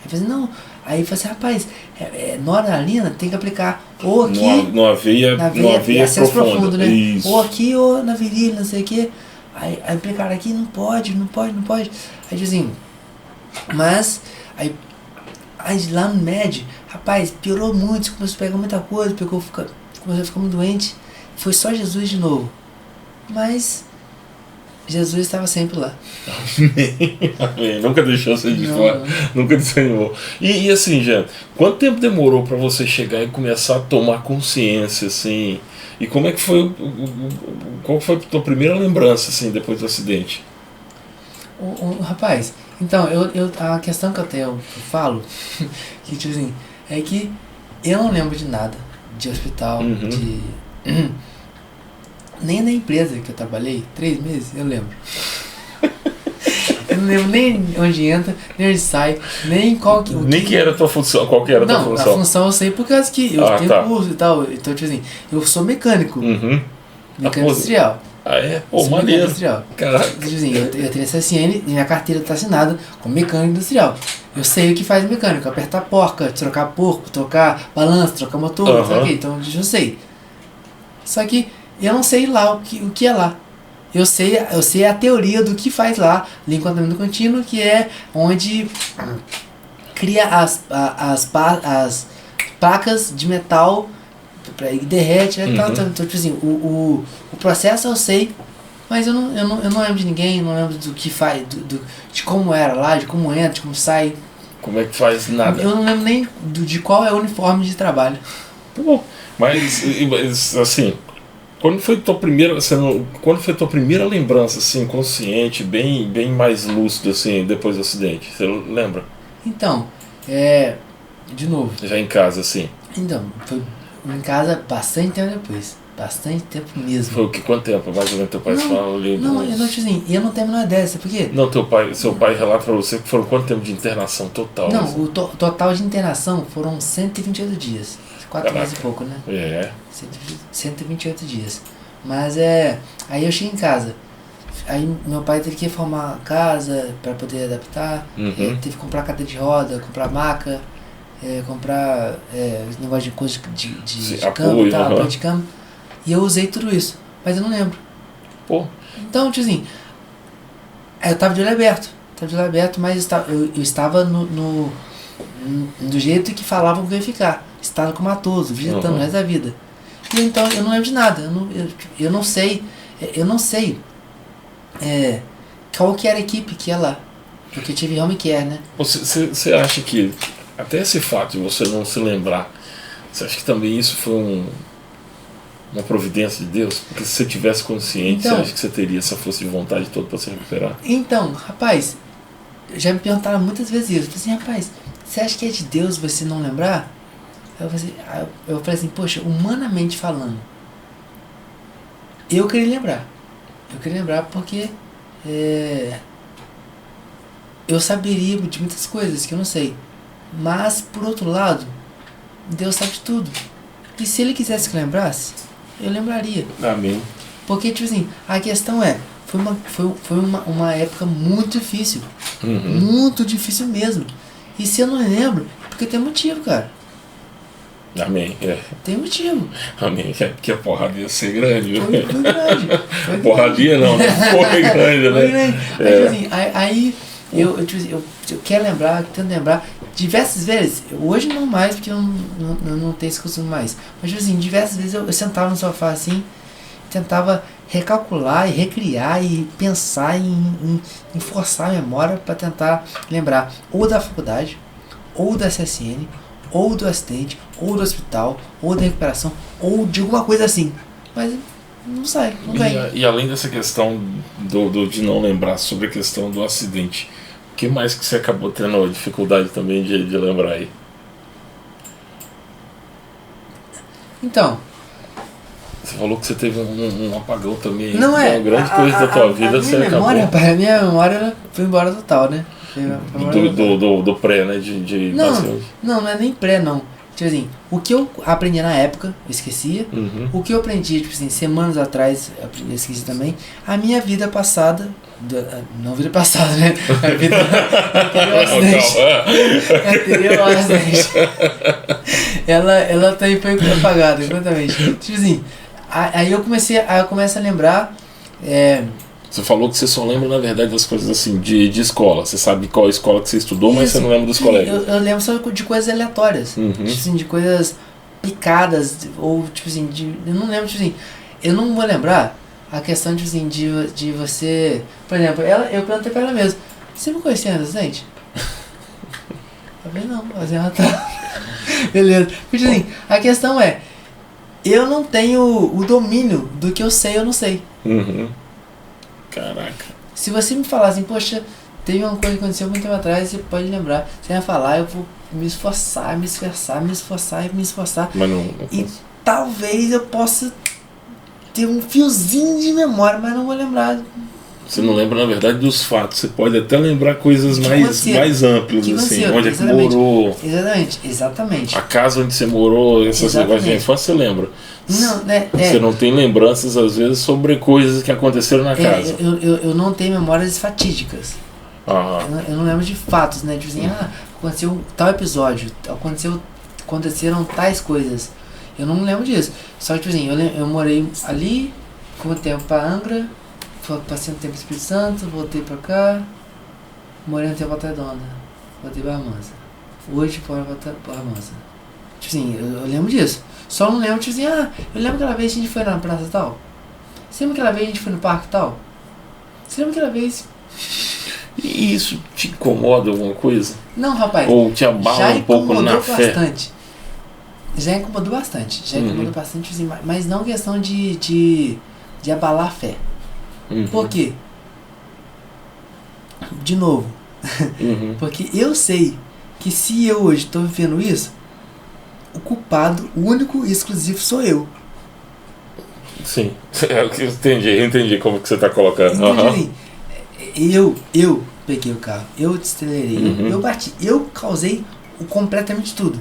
Aí eu falei assim, não. Aí eu falei assim, rapaz, noradrenalina tem que aplicar ou aqui... Numa veia acesso profundo, né? Isso. Ou aqui ou na virilha, não sei o quê. Aí aplicaram aqui, não pode. Aí assim... Mas, aí lá no MED, rapaz, piorou muito, começou a pegar muita coisa, começou a ficar muito doente. Foi só Jesus de novo. Mas, Jesus estava sempre lá. Amém. Nunca deixou você de fora, nunca desanimou. E assim, Jean, quanto tempo demorou para você chegar e começar a tomar consciência, assim? E como é que foi, qual foi a tua primeira lembrança, assim, depois do acidente? Rapaz... Então, a questão que eu falo, que tipo assim, é que eu não lembro de nada, de hospital, nem da empresa que eu trabalhei, 3 meses, eu lembro. Eu não lembro nem onde entra, nem onde sai, nem qual que... Nem que era a tua função, qual que era a tua função? Não, a função eu sei por causa que eu tenho curso e tal, então tipo assim, eu sou mecânico, mecânico industrial. Ah, é? Pô, maneiro. Caraca. Assim, eu tenho CSN e minha carteira está assinada como mecânico industrial. Eu sei o que faz mecânico, apertar porca, trocar porco, trocar balanço, trocar motor, então eu sei. Só que eu não sei lá o que é lá. Eu sei a teoria do que faz lá, enquadramento contínuo, que é onde cria as placas de metal e derrete, então, tipo assim, o processo eu sei, mas eu não lembro de ninguém, não lembro do que faz, de como era lá, de como entra, de como sai. Como é que faz nada? Eu não lembro nem de qual é o uniforme de trabalho. Pô, mas assim, quando foi tua primeira lembrança, assim, consciente, bem mais lúcido, assim, depois do acidente? Você lembra? Então, de novo. Já em casa, assim? Então, foi em casa bastante tempo depois. Bastante tempo mesmo. Foi o que? Quanto tempo? Mais ou menos teu pai falou? Não, eu não tenho a menor ideia, sabe por quê? Não, seu pai relata pra você que foram quanto tempo de internação total? Não, assim? o total de internação foram 128 dias. 4 meses e pouco, né? 128 dias. Mas aí eu cheguei em casa. Aí meu pai teve que reformar a casa para poder adaptar. Teve que comprar cadeira de roda, comprar maca, comprar negócio de coisa de cama e tal, apoio de cama. E eu usei tudo isso, mas eu não lembro. Pô. Então, tipo assim, eu tava de olho aberto, mas eu estava do jeito que falavam que eu ia ficar. Estava comatoso, vegetando o resto da vida. E então eu não lembro de nada, eu não sei qual que era a equipe que ia lá. Porque eu tive home care, né? Você acha que até esse fato de você não se lembrar, você acha que também isso foi uma providência de Deus? Porque se você tivesse consciente, Então, você acha que você teria essa força de vontade toda para se recuperar? Então, rapaz, já me perguntaram muitas vezes isso. Eu falei assim, rapaz, você acha que é de Deus você não lembrar? Eu falei assim, poxa, humanamente falando, eu queria lembrar. Eu queria lembrar porque eu saberia de muitas coisas que eu não sei. Mas, por outro lado, Deus sabe de tudo. E se Ele quisesse que eu lembrasse, eu lembraria. Amém. Porque, tipo assim, a questão foi uma época muito difícil. Muito difícil mesmo. E se eu não lembro, é porque tem motivo, cara. Amém. Tem motivo. Amém. É porque a porrada ia ser grande. Foi grande. Foi Porradinha não, né? Foi grande, né? Foi grande. Mas, tipo assim, aí eu quero lembrar, tento lembrar diversas vezes. Hoje não mais, porque eu não tenho esse costume mais. Mas, tipo assim, diversas vezes eu sentava no sofá assim, tentava recalcular e recriar e pensar em forçar a memória para tentar lembrar ou da faculdade, ou da CSN, ou do acidente, ou do hospital, ou da recuperação, ou de alguma coisa assim. Mas não sai, não vem. E além dessa questão de não lembrar sobre a questão do acidente, o que mais que você acabou tendo dificuldade também de lembrar aí? Então, você falou que você teve um apagão também. Não uma grande coisa da tua vida, você acabou. A minha memória ela foi embora total, né? Do pré, né? Não é nem pré, não. Tipo assim, o que eu aprendi na época, eu esquecia. O que eu aprendi, tipo assim, semanas atrás, eu esqueci também. A minha vida passada, não vida passada, né? A vida anterior ao acidente. Ela também foi apagada, completamente. Tipo assim, aí eu começo a lembrar. Você falou que você só lembra, na verdade, das coisas assim, de escola. Você sabe qual escola que você estudou, mas você não lembra dos colégios. Eu lembro só de coisas aleatórias. Tipo assim, de coisas picadas. Ou, tipo assim, eu não lembro, tipo assim. Eu não vou lembrar a questão, tipo assim, de você. Por exemplo, eu perguntei pra ela mesmo: você me conhecia antes, gente? Eu falei: não, mas ela tá. Beleza. Porque, tipo assim, a questão é: eu não tenho o domínio do que eu sei ou não sei. Caraca. Se você me falar assim, poxa, teve uma coisa que aconteceu muito tempo atrás, você pode lembrar. Você vai falar, eu vou me esforçar. Mas não e talvez eu possa ter um fiozinho de memória, mas não vou lembrar. Você não lembra, na verdade, dos fatos. Você pode até lembrar coisas mais amplas, assim. Onde é que morou. Exatamente. A casa onde você morou, essas coisas de infância, você lembra. Não, né? Você não tem lembranças, às vezes, sobre coisas que aconteceram na casa. Eu não tenho memórias fatídicas. Eu não lembro de fatos, né? Tipo assim, aconteceu tal episódio, aconteceram tais coisas. Eu não lembro disso. Só que, tipo assim, eu morei ali, fui um tempo pra Angra, passei um tempo no Espírito Santo, voltei pra cá, morei um tempo em Volta Redonda, voltei pra Mansa. Hoje, para Mansa. Tipo assim, eu lembro disso. Só não lembro, tipo assim, eu lembro aquela vez que a gente foi na praça tal. Você lembra aquela vez que a gente foi no parque tal? Você lembra aquela vez? E isso te incomoda alguma coisa? Não, rapaz. Ou te abala um pouco na fé? Já incomodou bastante. Assim, mas não questão de abalar a fé. Por quê? De novo. Porque eu sei que se eu hoje estou vivendo isso, o culpado, o único e exclusivo sou eu. Sim, eu entendi como que você está colocando. Assim, eu peguei o carro, eu acelerei, eu bati, eu causei completamente tudo.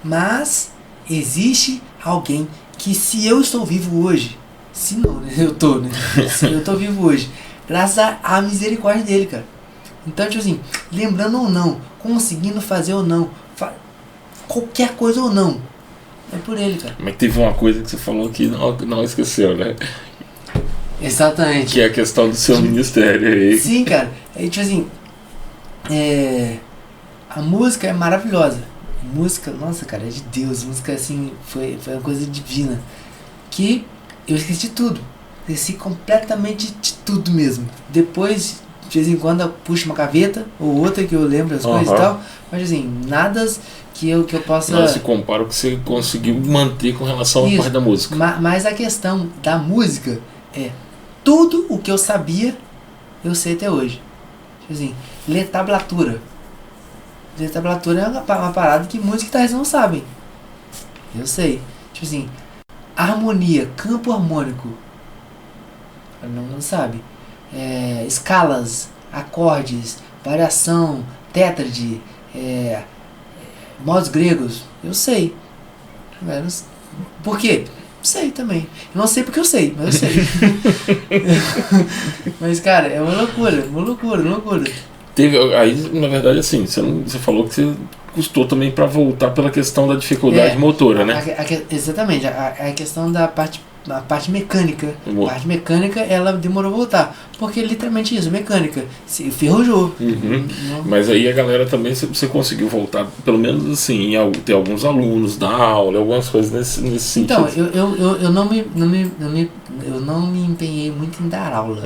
Mas existe alguém que, se eu estou vivo hoje, se não, né? Eu tô vivo hoje, graças à misericórdia dele, cara. Então, tipo assim, lembrando ou não, conseguindo fazer ou não, qualquer coisa ou não, é por ele, cara. Mas teve uma coisa que você falou que não esqueceu, né? Exatamente. Que é a questão do seu ministério aí. Sim, cara. Tipo assim, a música é maravilhosa. Música, nossa, cara, é de Deus. Música, assim, foi uma coisa divina. Que eu esqueci tudo. Esqueci completamente de tudo mesmo. Depois de vez em quando eu puxo uma gaveta ou outra que eu lembro as coisas e tal, mas assim, nada que eu possa... Nada se compara ao que você conseguiu manter com relação à parte da música. Mas a questão da música é tudo o que eu sabia, eu sei até hoje. Tipo assim, ler tablatura. Ler tablatura é uma parada que muitos guitarristas não sabem. Eu sei. Tipo assim, harmonia, campo harmônico. Não sabe. Escalas, acordes, variação, tétrade, modos gregos. Eu sei. Por quê? Sei também. Eu não sei porque eu sei, mas eu sei. Mas, cara, é uma loucura. Aí, na verdade, assim, você falou que você custou também para voltar pela questão da dificuldade motora, né? Exatamente. A questão da parte mecânica. A parte mecânica, ela demorou a voltar. Porque literalmente isso, mecânica. Se enferrujou. Mas aí a galera também, você conseguiu voltar, pelo menos assim, ter alguns alunos da aula, algumas coisas nesse sentido. Então, eu não me empenhei muito em dar aula.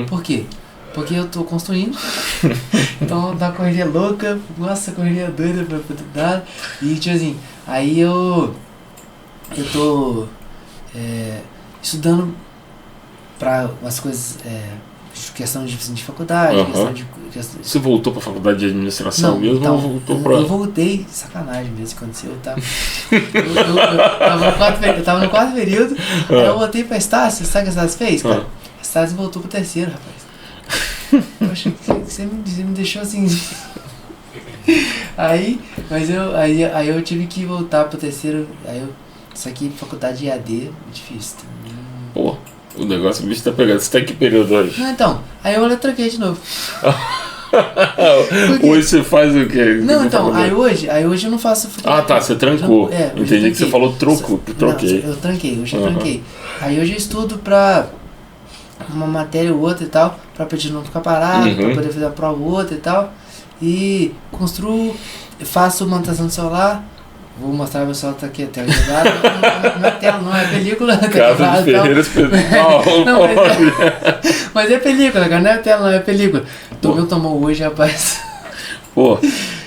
Por quê? Porque eu tô construindo, então dá uma correria louca, nossa, correria doida pra poder dar. E tipo assim, aí eu tô estudando pra umas coisas, questão de faculdade, Você voltou pra faculdade de administração não, mesmo então, ou voltou pra... Eu voltei, sacanagem mesmo que aconteceu, tá? Eu tava no quarto período, aí eu voltei pra Estácio, sabe o que a Estácio fez, cara? Estácio voltou pro terceiro, rapaz. Poxa, você me deixou assim. Aí eu tive que voltar pro terceiro. Isso aqui, faculdade EAD, difícil. Pô, o negócio, o bicho tá pegando. Você tá em que período hoje? Não, então, aí eu troquei de novo. Hoje você faz o quê? Não, então, aí hoje eu não faço faculdade. Ah, tá, você trancou. Entendi que você falou troquei. Não, eu tranquei, hoje eu tranquei. Aí hoje eu estudo pra uma matéria ou outra e tal, pra pedir não ficar parado, pra poder fazer a prova ou outra e tal. E construo, faço manutenção do celular. Vou mostrar meu celular, tá aqui até ligado. Não é tela, não é película. Casa de Ferreira Especial. Mas é película, cara, não é tela, não é película. Tomou hoje, rapaz. Pô,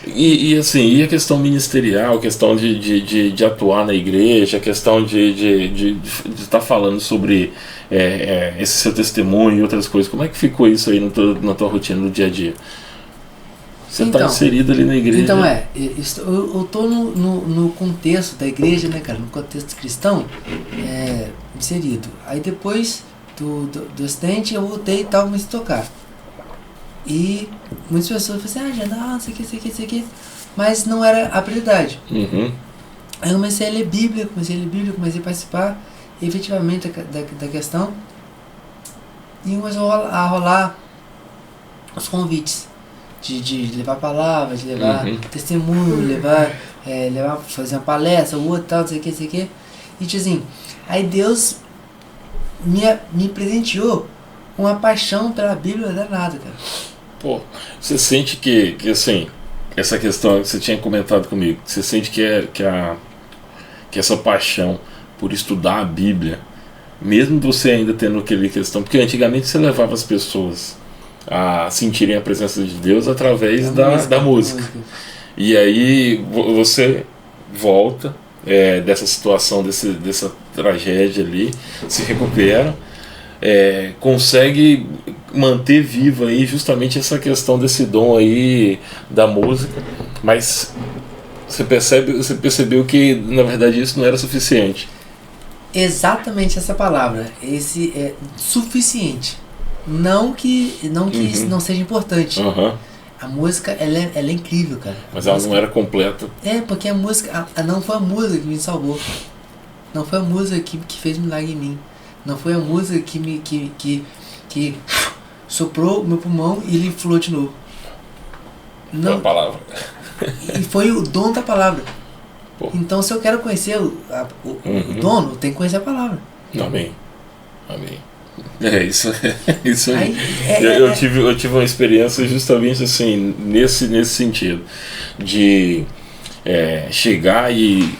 e assim, e a questão ministerial, a questão de atuar na igreja, a questão de estar falando sobre esse seu testemunho e outras coisas, como é que ficou isso aí na tua rotina, no dia a dia? Você está inserido ali na igreja. Então eu tô no contexto da igreja, né, cara, no contexto cristão, inserido. Aí depois do acidente eu voltei e tal, comecei a tocar. E muitas pessoas falaram assim, não sei o que, mas não era a prioridade. Aí eu comecei a ler Bíblia, comecei a participar efetivamente da questão, e começou a rolar os convites de levar palavra, de levar testemunho, levar fazer uma palestra, ou outro tal, não sei o que. E tipo assim, aí Deus me presenteou uma paixão pela Bíblia danada, cara. Pô, você sente que assim, essa questão que você tinha comentado comigo, você sente que essa paixão por estudar a Bíblia, mesmo você ainda tendo aquele questão, porque antigamente você levava as pessoas a sentirem a presença de Deus através da música. E aí você volta dessa situação, dessa tragédia ali, se recupera, consegue manter viva aí justamente essa questão desse dom aí da música, mas você percebeu que na verdade isso não era suficiente. Exatamente essa palavra, esse é suficiente. Não que não seja importante. A música, ela é incrível, cara. Mas ela não era completa. Porque a música, não foi a música que me salvou. Não foi a música que fez milagre em mim. Não foi a música que soprou o meu pulmão e ele inflou de novo. Não. Foi a palavra. E foi o dom da palavra. Pô. Então, se eu quero conhecer o dono, eu tenho que conhecer a palavra. Amém. Isso aí. Eu tive uma experiência justamente assim, nesse sentido. De chegar e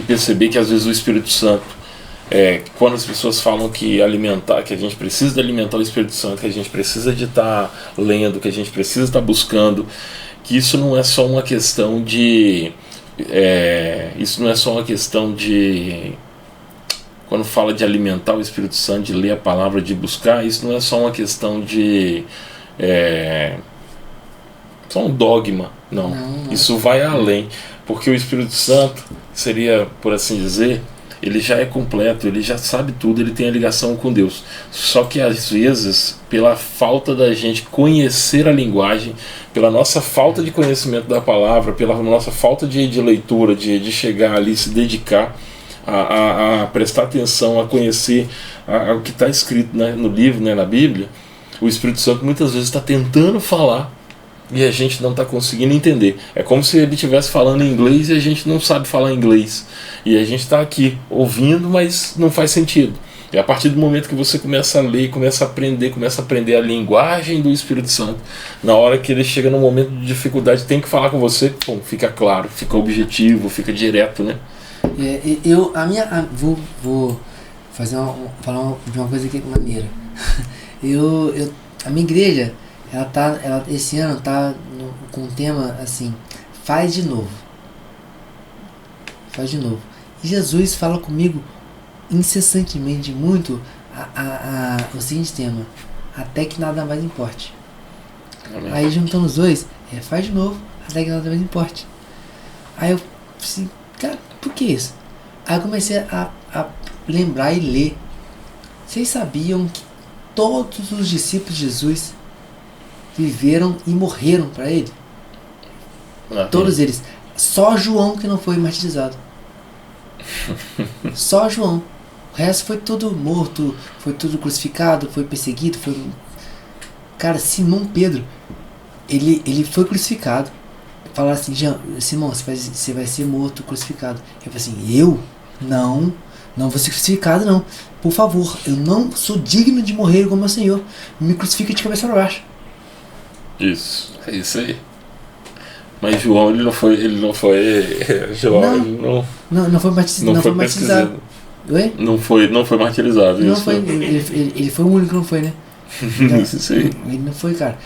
perceber que às vezes o Espírito Santo quando as pessoas falam que a gente precisa de alimentar o Espírito Santo, que a gente precisa de estar lendo, que a gente precisa estar buscando, que isso não é só uma questão de quando fala de alimentar o Espírito Santo, de ler a palavra, de buscar, isso não é só uma questão de só um dogma, não. Isso vai além, porque o Espírito Santo seria, por assim dizer, ele já é completo, ele já sabe tudo, ele tem a ligação com Deus. Só que às vezes, pela falta da gente conhecer a linguagem, pela nossa falta de conhecimento da palavra, pela nossa falta de leitura, de chegar ali, se dedicar a prestar atenção, a conhecer o que está escrito, né, no livro, né, na Bíblia, o Espírito Santo muitas vezes está tentando falar e a gente não está conseguindo entender. É como se ele estivesse falando em inglês e a gente não sabe falar inglês. E a gente está aqui ouvindo, mas não faz sentido. E a partir do momento que você começa a ler, começa a aprender a linguagem do Espírito Santo, na hora que ele chega num momento de dificuldade, tem que falar com você, pum, fica claro, fica objetivo, fica direto, né? Vou falar de uma coisa aqui maneira. A minha igreja, esse ano tá com um tema assim, faz de novo. E Jesus fala comigo incessantemente muito o seguinte tema: até que nada mais importe. Amém. Aí juntando os dois, faz de novo, até que nada mais importe. Aí eu assim, cara, por que isso? Aí eu comecei a lembrar e ler. Vocês sabiam que todos os discípulos de Jesus viveram e morreram para ele? Todos eles. Só João que não foi martirizado. Só João. O resto foi tudo morto, foi tudo crucificado, foi perseguido, foi... Cara, Simão Pedro, ele foi crucificado. Falaram assim: Simão, você vai ser morto, crucificado. Eu falei assim: eu? Não vou ser crucificado, não. Por favor, eu não sou digno de morrer como meu Senhor. Me crucifica de cabeça para baixo. Isso, é isso aí. Mas João, ele não foi João, não foi martirizado. Oi? Não foi martirizado. Não isso foi, ele foi o único que não foi, né? Isso aí. Ele não foi, cara.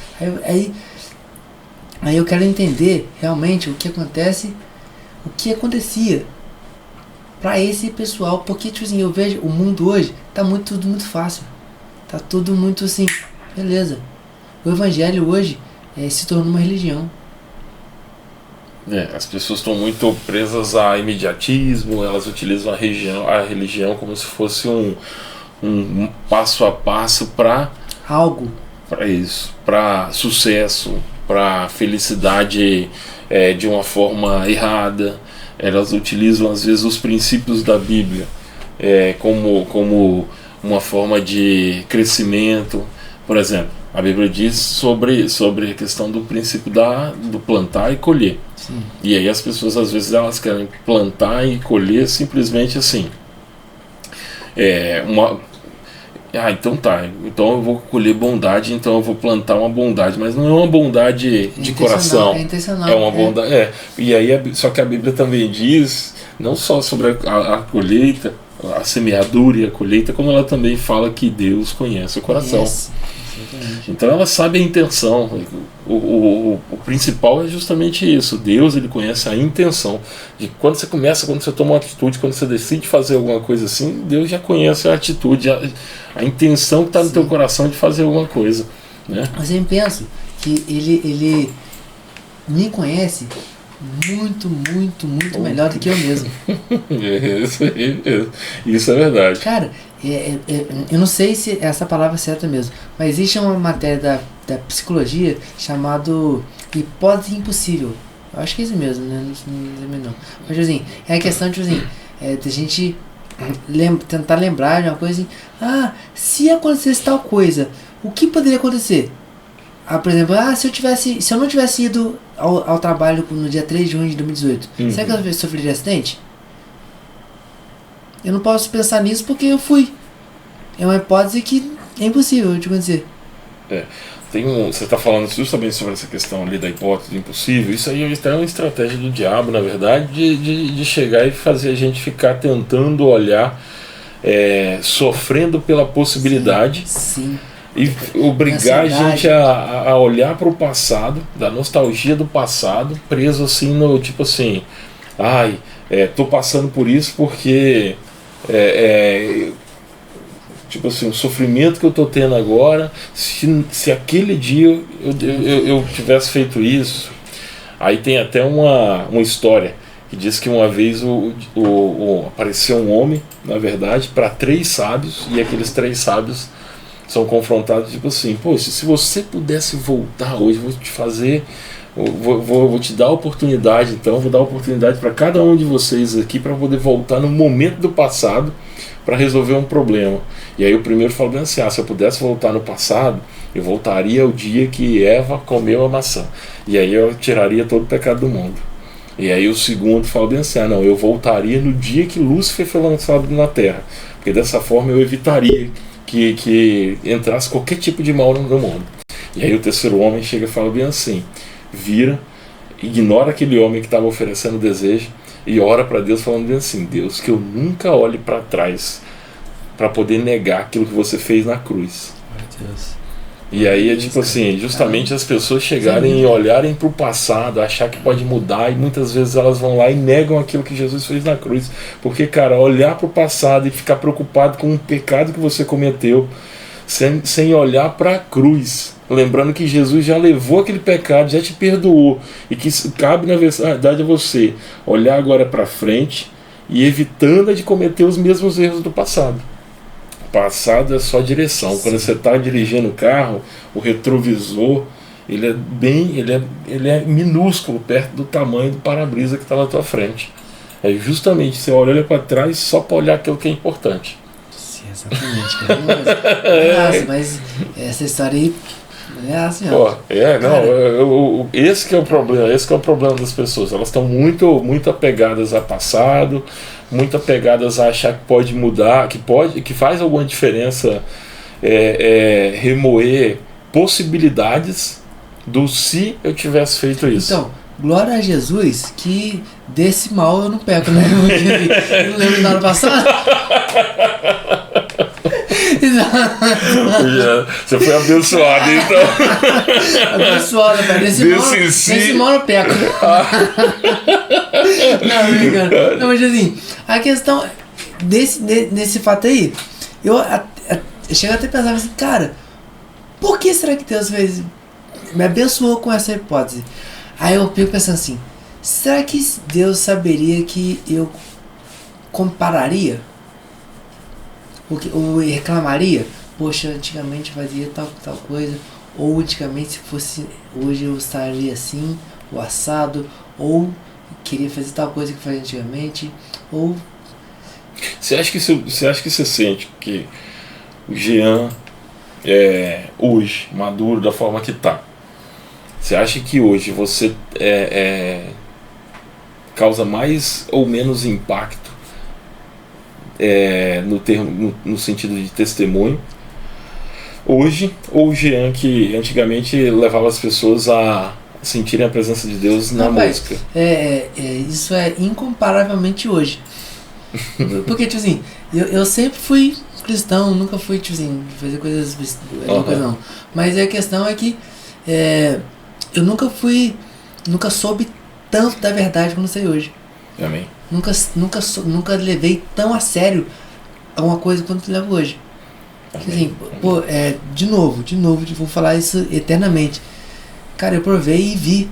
Aí eu quero entender realmente o que acontece, o que acontecia pra esse pessoal, porque tipo assim, eu vejo o mundo hoje, tá tudo muito fácil, tá tudo muito assim, beleza. O evangelho hoje se tornou uma religião. As pessoas estão muito presas a imediatismo, elas utilizam a religião como se fosse um passo a passo para algo, para isso, para sucesso, para felicidade de uma forma errada. Elas utilizam às vezes os princípios da Bíblia como uma forma de crescimento. Por exemplo, a Bíblia diz sobre a questão do princípio do plantar e colher. Sim. E aí as pessoas às vezes elas querem plantar e colher simplesmente assim. Então tá, então eu vou colher bondade, então eu vou plantar uma bondade, mas não é uma bondade de coração. É intencional. É uma bondade. E aí, só que a Bíblia também diz, não só sobre a colheita, a semeadura e a colheita, como ela também fala que Deus conhece o coração. Yes. Então ela sabe a intenção. O principal é justamente isso. Deus, ele conhece a intenção. De quando você toma uma atitude, quando você decide fazer alguma coisa assim, Deus já conhece a atitude, a intenção que está no teu coração de fazer alguma coisa, né? Mas eu penso que ele me conhece muito melhor do que eu mesmo. Isso é verdade. Cara, eu não sei se essa palavra é certa mesmo, mas existe uma matéria da psicologia chamado hipótese impossível. Eu acho que é isso mesmo, né? Não lembro não. Mas assim, é a questão de a gente tentar lembrar de uma coisa assim: se acontecesse tal coisa, o que poderia acontecer? Por exemplo, se eu não tivesse ido ao trabalho no dia 3 de junho de 2018, será que eu sofreria acidente? Eu não posso pensar nisso porque eu fui. É uma hipótese que é impossível de acontecer. Você está falando justamente sobre essa questão ali da hipótese impossível. Isso aí é uma estratégia do diabo, na verdade, de chegar e fazer a gente ficar tentando olhar sofrendo pela possibilidade. Sim. E obrigar a gente a olhar para o passado, da nostalgia do passado, preso assim no tipo assim, tô passando por isso porque tipo assim, o sofrimento que eu tô tendo agora, se aquele dia eu tivesse feito isso. Aí tem até uma história que diz que uma vez apareceu um homem, na verdade, para 3 sábios, e aqueles 3 sábios são confrontados, tipo assim, se você pudesse voltar hoje, vou te fazer, vou te dar a oportunidade, então, vou dar a oportunidade para cada um de vocês aqui para poder voltar no momento do passado para resolver um problema. E aí o primeiro falou bem assim, se eu pudesse voltar no passado, eu voltaria ao dia que Eva comeu a maçã, e aí eu tiraria todo o pecado do mundo. E aí o segundo falou bem assim, não, eu voltaria no dia que Lúcifer foi lançado na Terra, porque dessa forma eu evitaria que entrasse qualquer tipo de mal no mundo. E aí o terceiro homem chega e fala bem assim, ignora aquele homem que estava oferecendo o desejo e ora para Deus falando bem assim, Deus, que eu nunca olhe para trás para poder negar aquilo que você fez na cruz. Meu Deus. E aí é tipo assim, justamente as pessoas chegarem e olharem para o passado, achar que pode mudar, e muitas vezes elas vão lá e negam aquilo que Jesus fez na cruz. Porque, cara, olhar para o passado e ficar preocupado com o pecado que você cometeu, sem olhar para a cruz, lembrando que Jesus já levou aquele pecado, já te perdoou, e que cabe na verdade a você olhar agora para frente e evitando de cometer os mesmos erros do passado. Passado é só direção. Quando você está dirigindo o carro, o retrovisor ele é minúsculo perto do tamanho do para-brisa que está na tua frente. É justamente você olha para trás só para olhar aquilo que é importante. Sim, exatamente. Mas essa história aí é assim, esse que é o problema das pessoas. Elas estão muito apegadas a passado, muito apegadas a achar que pode mudar, que faz alguma diferença, remoer possibilidades do se eu tivesse feito isso. Então, glória a Jesus que desse mal eu não peco, né? Eu não lembro nada passado. Você foi abençoado, então. Abençoado, cara. Nesse mal eu peco. Não, brincando. Não, mas assim, a questão nesse fato aí, eu chego até a pensar assim, cara, por que será que Deus me abençoou com essa hipótese? Aí eu fico pensando assim, será que Deus saberia que eu compararia? Ou reclamaria? Poxa, antigamente fazia tal coisa, ou antigamente se fosse hoje eu estaria assim, o assado, ou queria fazer tal coisa que fazia antigamente, ou... Você acha que você sente que o Jean hoje, maduro da forma que está, você acha que hoje você causa mais ou menos impacto no sentido de testemunho hoje, ou o Jean que antigamente levava as pessoas a sentirem a presença de Deus na música? Isso é incomparavelmente hoje. Porque, tipo assim, eu sempre fui cristão, nunca fui, tipo assim, fazer coisas não. Mas a questão é que eu nunca soube tanto da verdade como sei hoje. Amém. Nunca levei tão a sério uma coisa quanto levo hoje. Assim, de novo, vou falar isso eternamente. Cara, eu provei e vi.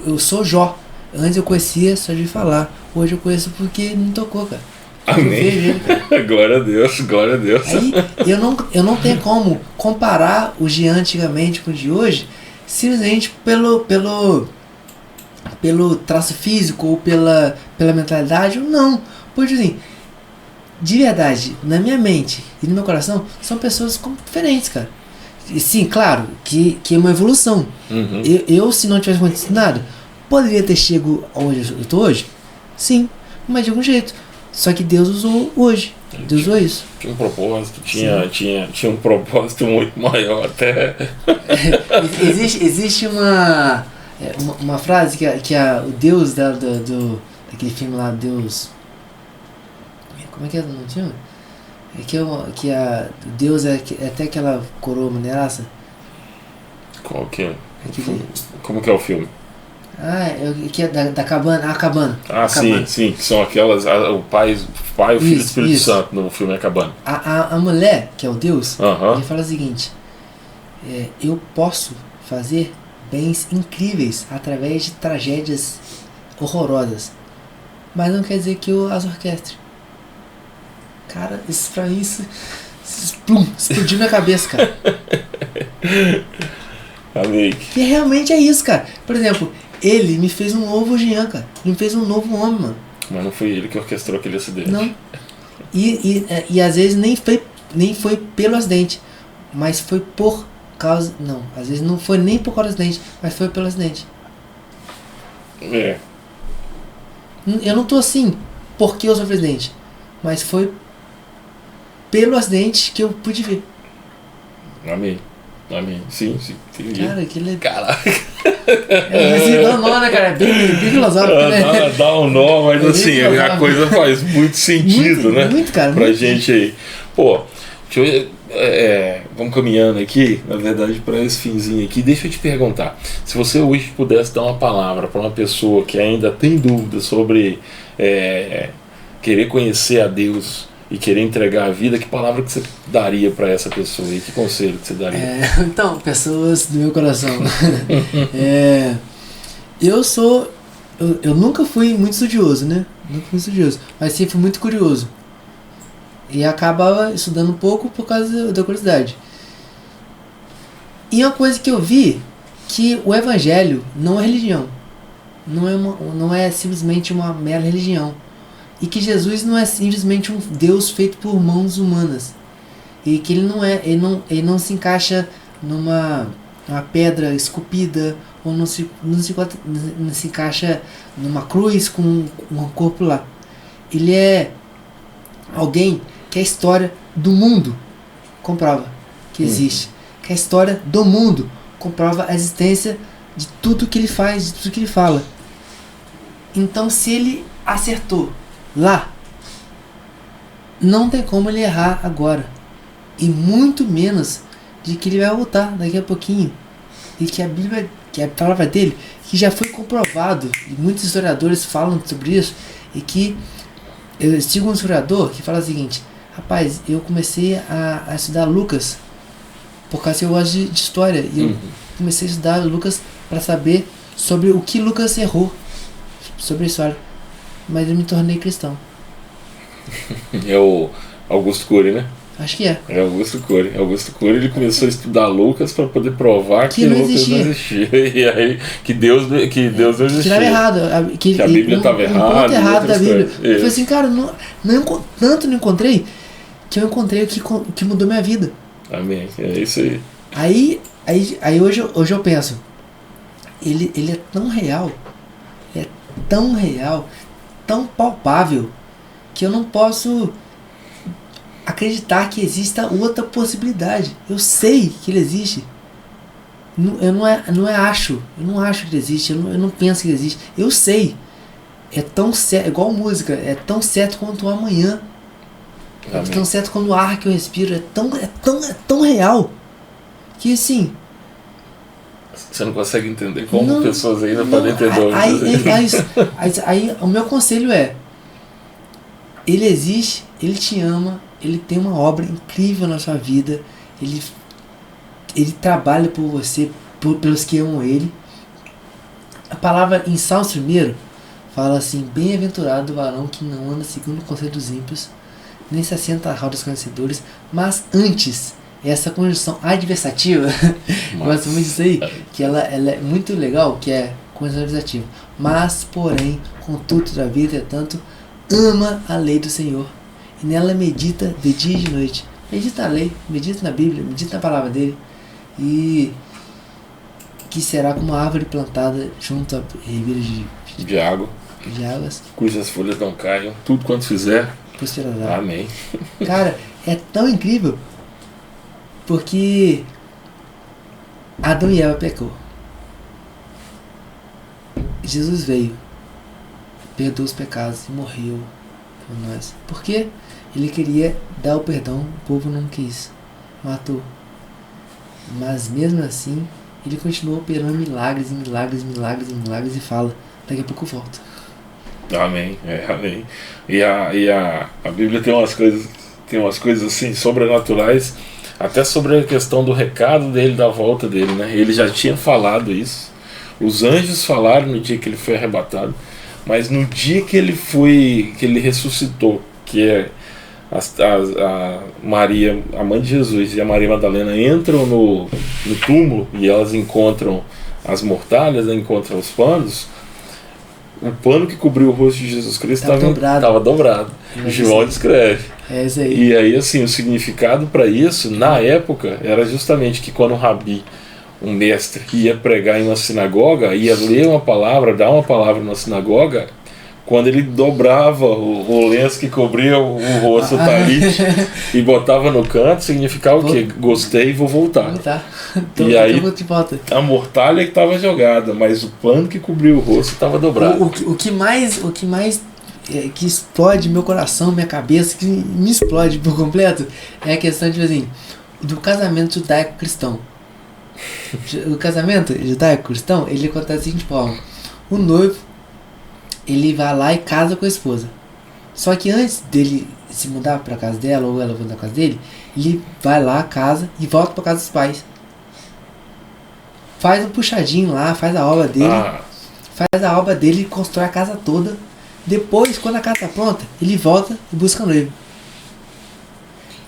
Eu sou Jó. Antes eu conhecia só de falar. Hoje eu conheço porque me tocou, cara. Amém. Eu vejo ele, cara. Glória a Deus, glória a Deus. Aí, eu não tenho como comparar o de antigamente com o de hoje, simplesmente pelo traço físico ou pela mentalidade, ou não. Porque assim, de verdade, na minha mente e no meu coração, são pessoas diferentes, cara. E sim, claro, que é uma evolução. Uhum. Eu, se não tivesse acontecido nada, poderia ter chegado onde eu estou hoje? Sim, mas de algum jeito. Só que Deus usou hoje. Deus usou isso. Tinha um propósito, tinha um propósito muito maior até. Existe uma frase que o Deus daquele filme lá, Deus... Como é que é o nome do filme? É que a Deus é até aquela coroa maneiraça. Qual que é? Aquele, Como que é o filme? que é da cabana. A cabana. Ah, a sim, cabana. sim. Que são aquelas. O pai, o filho e o Isso, Espírito isso. Santo no filme A Cabana. A mulher, que é o Deus, Aham. ele fala o seguinte: eu posso fazer bens incríveis através de tragédias horrorosas, mas não quer dizer que eu as orquestre. Cara, isso pra mim explodiu minha cabeça, cara. Amei. Que realmente é isso, cara. Por exemplo, ele me fez um novo Jean, cara. Ele me fez um novo homem, mano. Mas não foi ele que orquestrou aquele acidente. Não. E às vezes nem foi pelo acidente, mas foi por causa. Não, às vezes não foi nem por causa do acidente, mas foi pelo acidente. É. Eu não tô assim porque eu sou presidente, mas foi pelo acidente que eu pude ver. Amém. Amém. Sim, entendi. Cara, que legal. Caraca. Assim, dá um nó, né, cara? É bem filosófico, né? Dá um nó, mas É assim, bem a filosófico. coisa faz muito sentido, Muito, né? muito, cara, Pra muito. gente aí. Pô, deixa eu, vamos caminhando aqui, na verdade, para esse finzinho aqui. Deixa eu te perguntar. Se você hoje pudesse dar uma palavra para uma pessoa que ainda tem dúvida sobre querer conhecer a Deus e querer entregar a vida, que palavra que você daria para essa pessoa e que conselho que você daria? Então, pessoas do meu coração. Eu nunca fui muito estudioso, né? Nunca fui estudioso, mas sempre fui muito curioso. E acabava estudando um pouco por causa da curiosidade. E uma coisa que eu vi, que o evangelho não é religião. Não é simplesmente uma mera religião. E que Jesus não é simplesmente um Deus feito por mãos humanas. E que ele não se encaixa numa pedra esculpida, ou não se encaixa numa cruz com um corpo lá. Ele é alguém que a história do mundo comprova que existe. Que a história do mundo comprova a existência de tudo que ele faz, de tudo que ele fala. Então, se ele acertou lá, não tem como ele errar agora. E muito menos de que ele vai voltar daqui a pouquinho. E que a Bíblia, que a palavra dele, que já foi comprovado, e muitos historiadores falam sobre isso, e que eu sigo um historiador que fala o seguinte: rapaz, eu comecei a estudar Lucas por causa que eu gosto de história, e eu comecei a estudar Lucas para saber sobre o que Lucas errou sobre a história, mas eu me tornei cristão. É o Augusto Cury, né? Acho que é. É Augusto Cury. Augusto Cury, ele começou a estudar Lucas para poder provar que não Lucas não existia. E aí que Deus não Que existia. estava errado. Que a Bíblia estava errada. Ponto errado da Bíblia. Coisas. Eu falei assim, cara, tanto não encontrei que eu encontrei o que mudou minha vida. Amém. É isso aí. Aí hoje eu penso, ele é tão real, tão palpável, que eu não posso acreditar que exista outra possibilidade. Eu sei que ele existe. Eu não acho que ele existe, eu não penso que ele existe. Eu sei. É tão certo, igual música, é tão certo quanto o amanhã. É tão certo quanto o ar que eu respiro, é tão real que assim. Você não consegue entender como pessoas ainda podem entender. Aí o meu conselho é: ele existe, ele te ama, ele tem uma obra incrível na sua vida, ele trabalha por você, pelos que amam ele. A palavra em Salmos 1 fala assim: bem-aventurado o varão que não anda segundo o conselho dos ímpios, nem se assenta à roda dos conhecedores, mas antes, essa conjunção adversativa, eu gosto muito disso aí, que ela é muito legal, que é conjunção adversativa. Mas, porém, contudo, todavia, entretanto, ama a lei do Senhor, e nela medita de dia e de noite. Medita na lei, medita na Bíblia, medita na palavra dele, e que será como uma árvore plantada junto a ribeiros de águas, cujas folhas não caiam, tudo quanto fizer prosperará. Amém. Cara, é tão incrível, porque Adão e Eva pecou. Jesus veio, perdoou os pecados e morreu por nós. Por quê? Ele queria dar o perdão, o povo não quis. Matou. Mas mesmo assim, ele continuou operando milagres e fala, daqui a pouco eu volto. Amém, amém. E a Bíblia tem umas coisas assim sobrenaturais, até sobre a questão do recado dele, da volta dele, né? Ele já tinha falado isso. Os anjos falaram no dia que ele foi arrebatado, mas no dia que ele ressuscitou, que é a Maria, a mãe de Jesus, e a Maria Madalena entram no túmulo e elas encontram as mortalhas, encontram os panos. O pano que cobriu o rosto de Jesus Cristo estava dobrado. João descreve. É isso aí. E aí, assim, o significado para isso, na época, era justamente que quando o rabi, um mestre, ia pregar em uma sinagoga, ia ler uma palavra, dar uma palavra na sinagoga, quando ele dobrava o lenço que cobria o rosto, o talite, e botava no canto, significava o quê? Gostei e vou voltar. Então, e aí, a mortalha que estava jogada, mas o pano que cobriu o rosto estava dobrado. O que mais que explode meu coração, minha cabeça, que me explode por completo, é a questão de, assim, do casamento judaico-cristão. O casamento judaico-cristão, ele acontece da seguinte forma: o noivo, ele vai lá e casa com a esposa. Só que antes dele se mudar para casa dela, ou ela voltar para casa dele, ele vai lá, casa e volta para casa dos pais. Faz um puxadinho lá, faz a obra dele, e constrói a casa toda. Depois, quando a casa está pronta, ele volta e busca o noivo.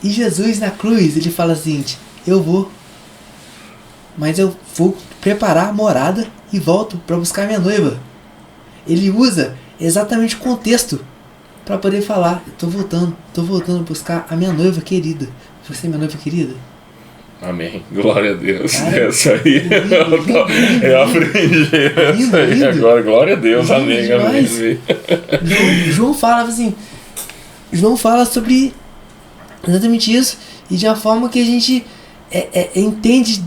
E Jesus na cruz, ele fala assim: eu vou, mas eu vou preparar a morada e volto para buscar minha noiva. Ele usa exatamente o contexto para poder falar: estou voltando a buscar a minha noiva querida. Você é minha noiva querida? Amém. Glória a Deus. Cara, essa aí eu aprendi. Essa aí agora. Glória a Deus. Amém. Amém. João fala sobre exatamente isso, e de uma forma que a gente entende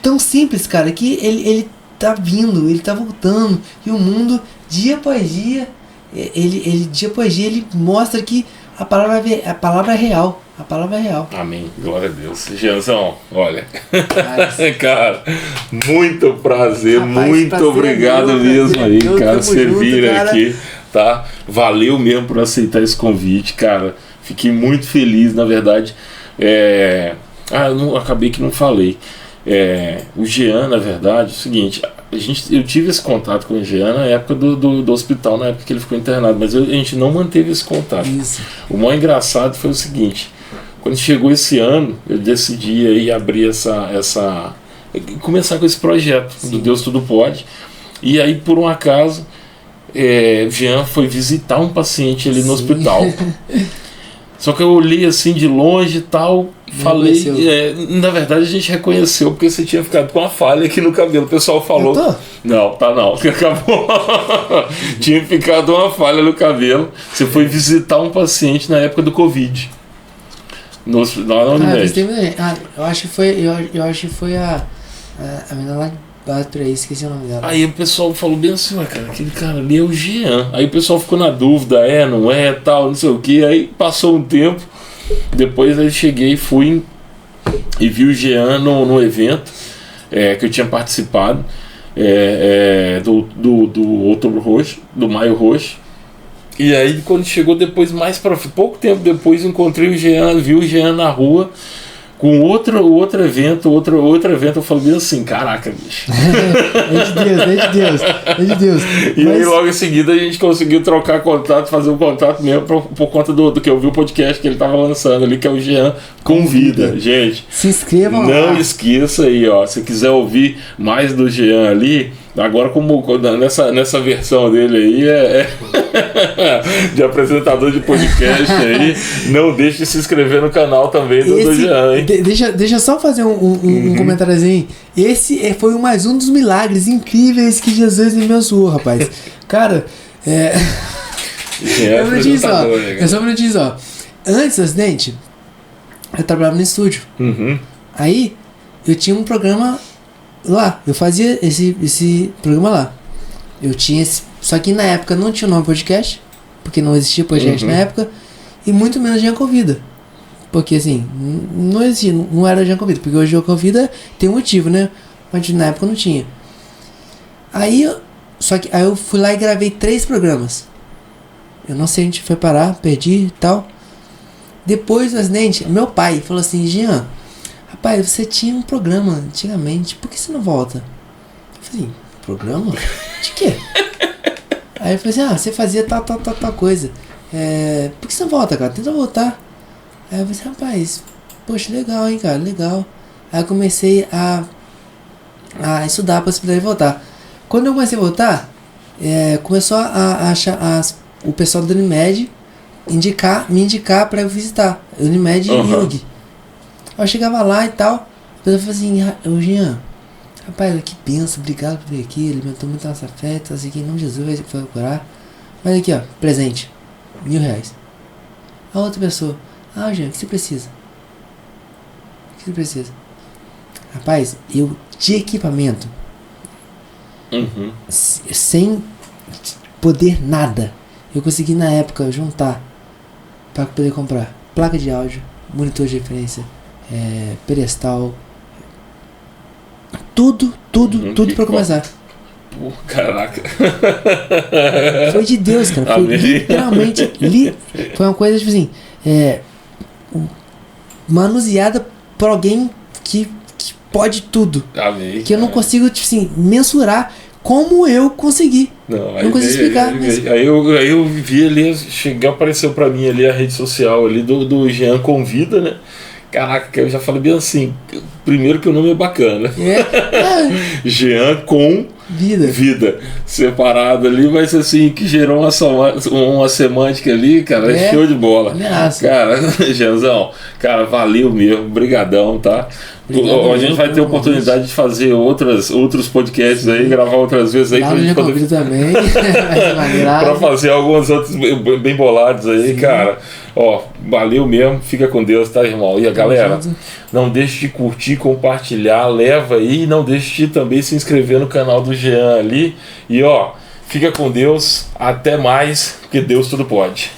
tão simples, cara, que ele tá vindo, ele tá voltando, e o mundo, dia após dia, ele mostra que a palavra é real. A palavra é real. Amém. Glória a Deus. Jeanzão, olha. Cara, muito prazer. Muito obrigado mesmo aí, cara, você vir aqui, tá? Valeu mesmo por aceitar esse convite, cara. Fiquei muito feliz, na verdade. Eu acabei que não falei. O Jean, na verdade, é o seguinte: eu tive esse contato com o Jean na época do hospital, na época que ele ficou internado, mas a gente não manteve esse contato. Isso. O mais engraçado foi o seguinte: quando chegou esse ano, eu decidi aí abrir começar com esse projeto. Sim. Do Deus Tudo Pode. E aí, por um acaso, Jean foi visitar um paciente ali no hospital. Só que eu olhei assim de longe e tal, falei, na verdade a gente reconheceu porque você tinha ficado com uma falha aqui no cabelo. O pessoal falou: não, tá não, acabou. Tinha ficado uma falha no cabelo. Você foi visitar um paciente na época do Covid. No hospital da Unimed. Eu acho que foi a menina lá por aí, esqueci o nome dela. Aí o pessoal falou bem assim: cara, aquele cara ali é o Jean. Aí o pessoal ficou na dúvida, não é, tal, não sei o que. Aí passou um tempo, depois eu cheguei, fui e vi o Jean no evento que eu tinha participado, do Outubro Roxo, do Maio Roxo. E aí quando chegou depois, pouco tempo depois, encontrei o Jean, vi o Jean na rua com outro evento, eu falei assim: caraca, bicho. É de Deus. E aí logo em seguida a gente conseguiu trocar contato, fazer um contato mesmo por conta do que eu vi o podcast que ele tava lançando ali, que é o Jean Convida. Gente, se inscrevam lá. Não esqueça aí, ó, se quiser ouvir mais do Jean ali, agora como nessa versão dele aí de apresentador de podcast aí, não deixe de se inscrever no canal também do Jean, hein? Deixa eu só fazer um comentáriozinho. Esse foi mais um dos milagres incríveis que Jesus me abençoou, rapaz. Cara, só um minutinho só. Antes do acidente, eu trabalhava no estúdio. Aí, eu tinha um programa lá, eu fazia esse programa lá. Eu tinha só que na época não tinha o nome podcast. porque não existia podcast na época, e muito menos Jean Convida. Porque assim, não existia, não era Jean Convida, porque hoje o Convida tem um motivo, né? Mas na época não tinha. Aí eu fui lá e gravei 3 programas. Eu não sei onde foi parar, perdi e tal. Depois do acidente, meu pai falou assim: Jean, rapaz, você tinha um programa antigamente, por que você não volta? Eu falei: programa? De quê? Aí eu falei assim: você fazia tal coisa. Por que você não volta, cara? Tenta voltar. Aí eu falei assim: rapaz, poxa, legal, hein, cara, legal. Aí eu comecei a estudar a possibilidade de voltar. Quando eu comecei a voltar, começou a achar o pessoal do Unimed me indicar pra eu visitar. Unimed e Jung. Eu chegava lá e tal, a pessoa falou assim: Jean, rapaz, que benção, obrigado por vir aqui, alimentou muito a nossa fé, assim, que em nome de Jesus vai curar. Mas aqui, ó, presente, R$1.000. A outra pessoa: Jean, o que você precisa? O que você precisa? Rapaz, eu de equipamento, sem poder nada, eu consegui na época juntar para poder comprar placa de áudio, monitor de referência, pedestal, tudo para começar. Pô, caraca. Foi de Deus, cara. Foi literalmente. Foi uma coisa tipo assim, manuseada por alguém que pode tudo. Amém, que eu não consigo, tipo assim, mensurar como eu consegui. Não consigo explicar. Aí eu vi ali, apareceu pra mim ali a rede social ali do Jean Convida, né? Caraca, eu já falei bem assim, primeiro que o nome é bacana. Jean com vida separado ali, mas assim, que gerou uma semântica ali, cara, show de bola. Ameaça. Cara, Jeanzão, cara, valeu mesmo, brigadão, tá? A gente vai ter oportunidade de fazer outros podcasts aí, gravar outras vezes aí. Pra gente poder... também. Pra fazer alguns outros bem bolados aí. Sim. Cara. Ó, valeu mesmo, fica com Deus, tá, irmão? E a galera, não deixe de curtir, compartilhar, leva aí, e não deixe de também se inscrever no canal do Jean ali. E ó, fica com Deus, até mais, porque Deus tudo pode.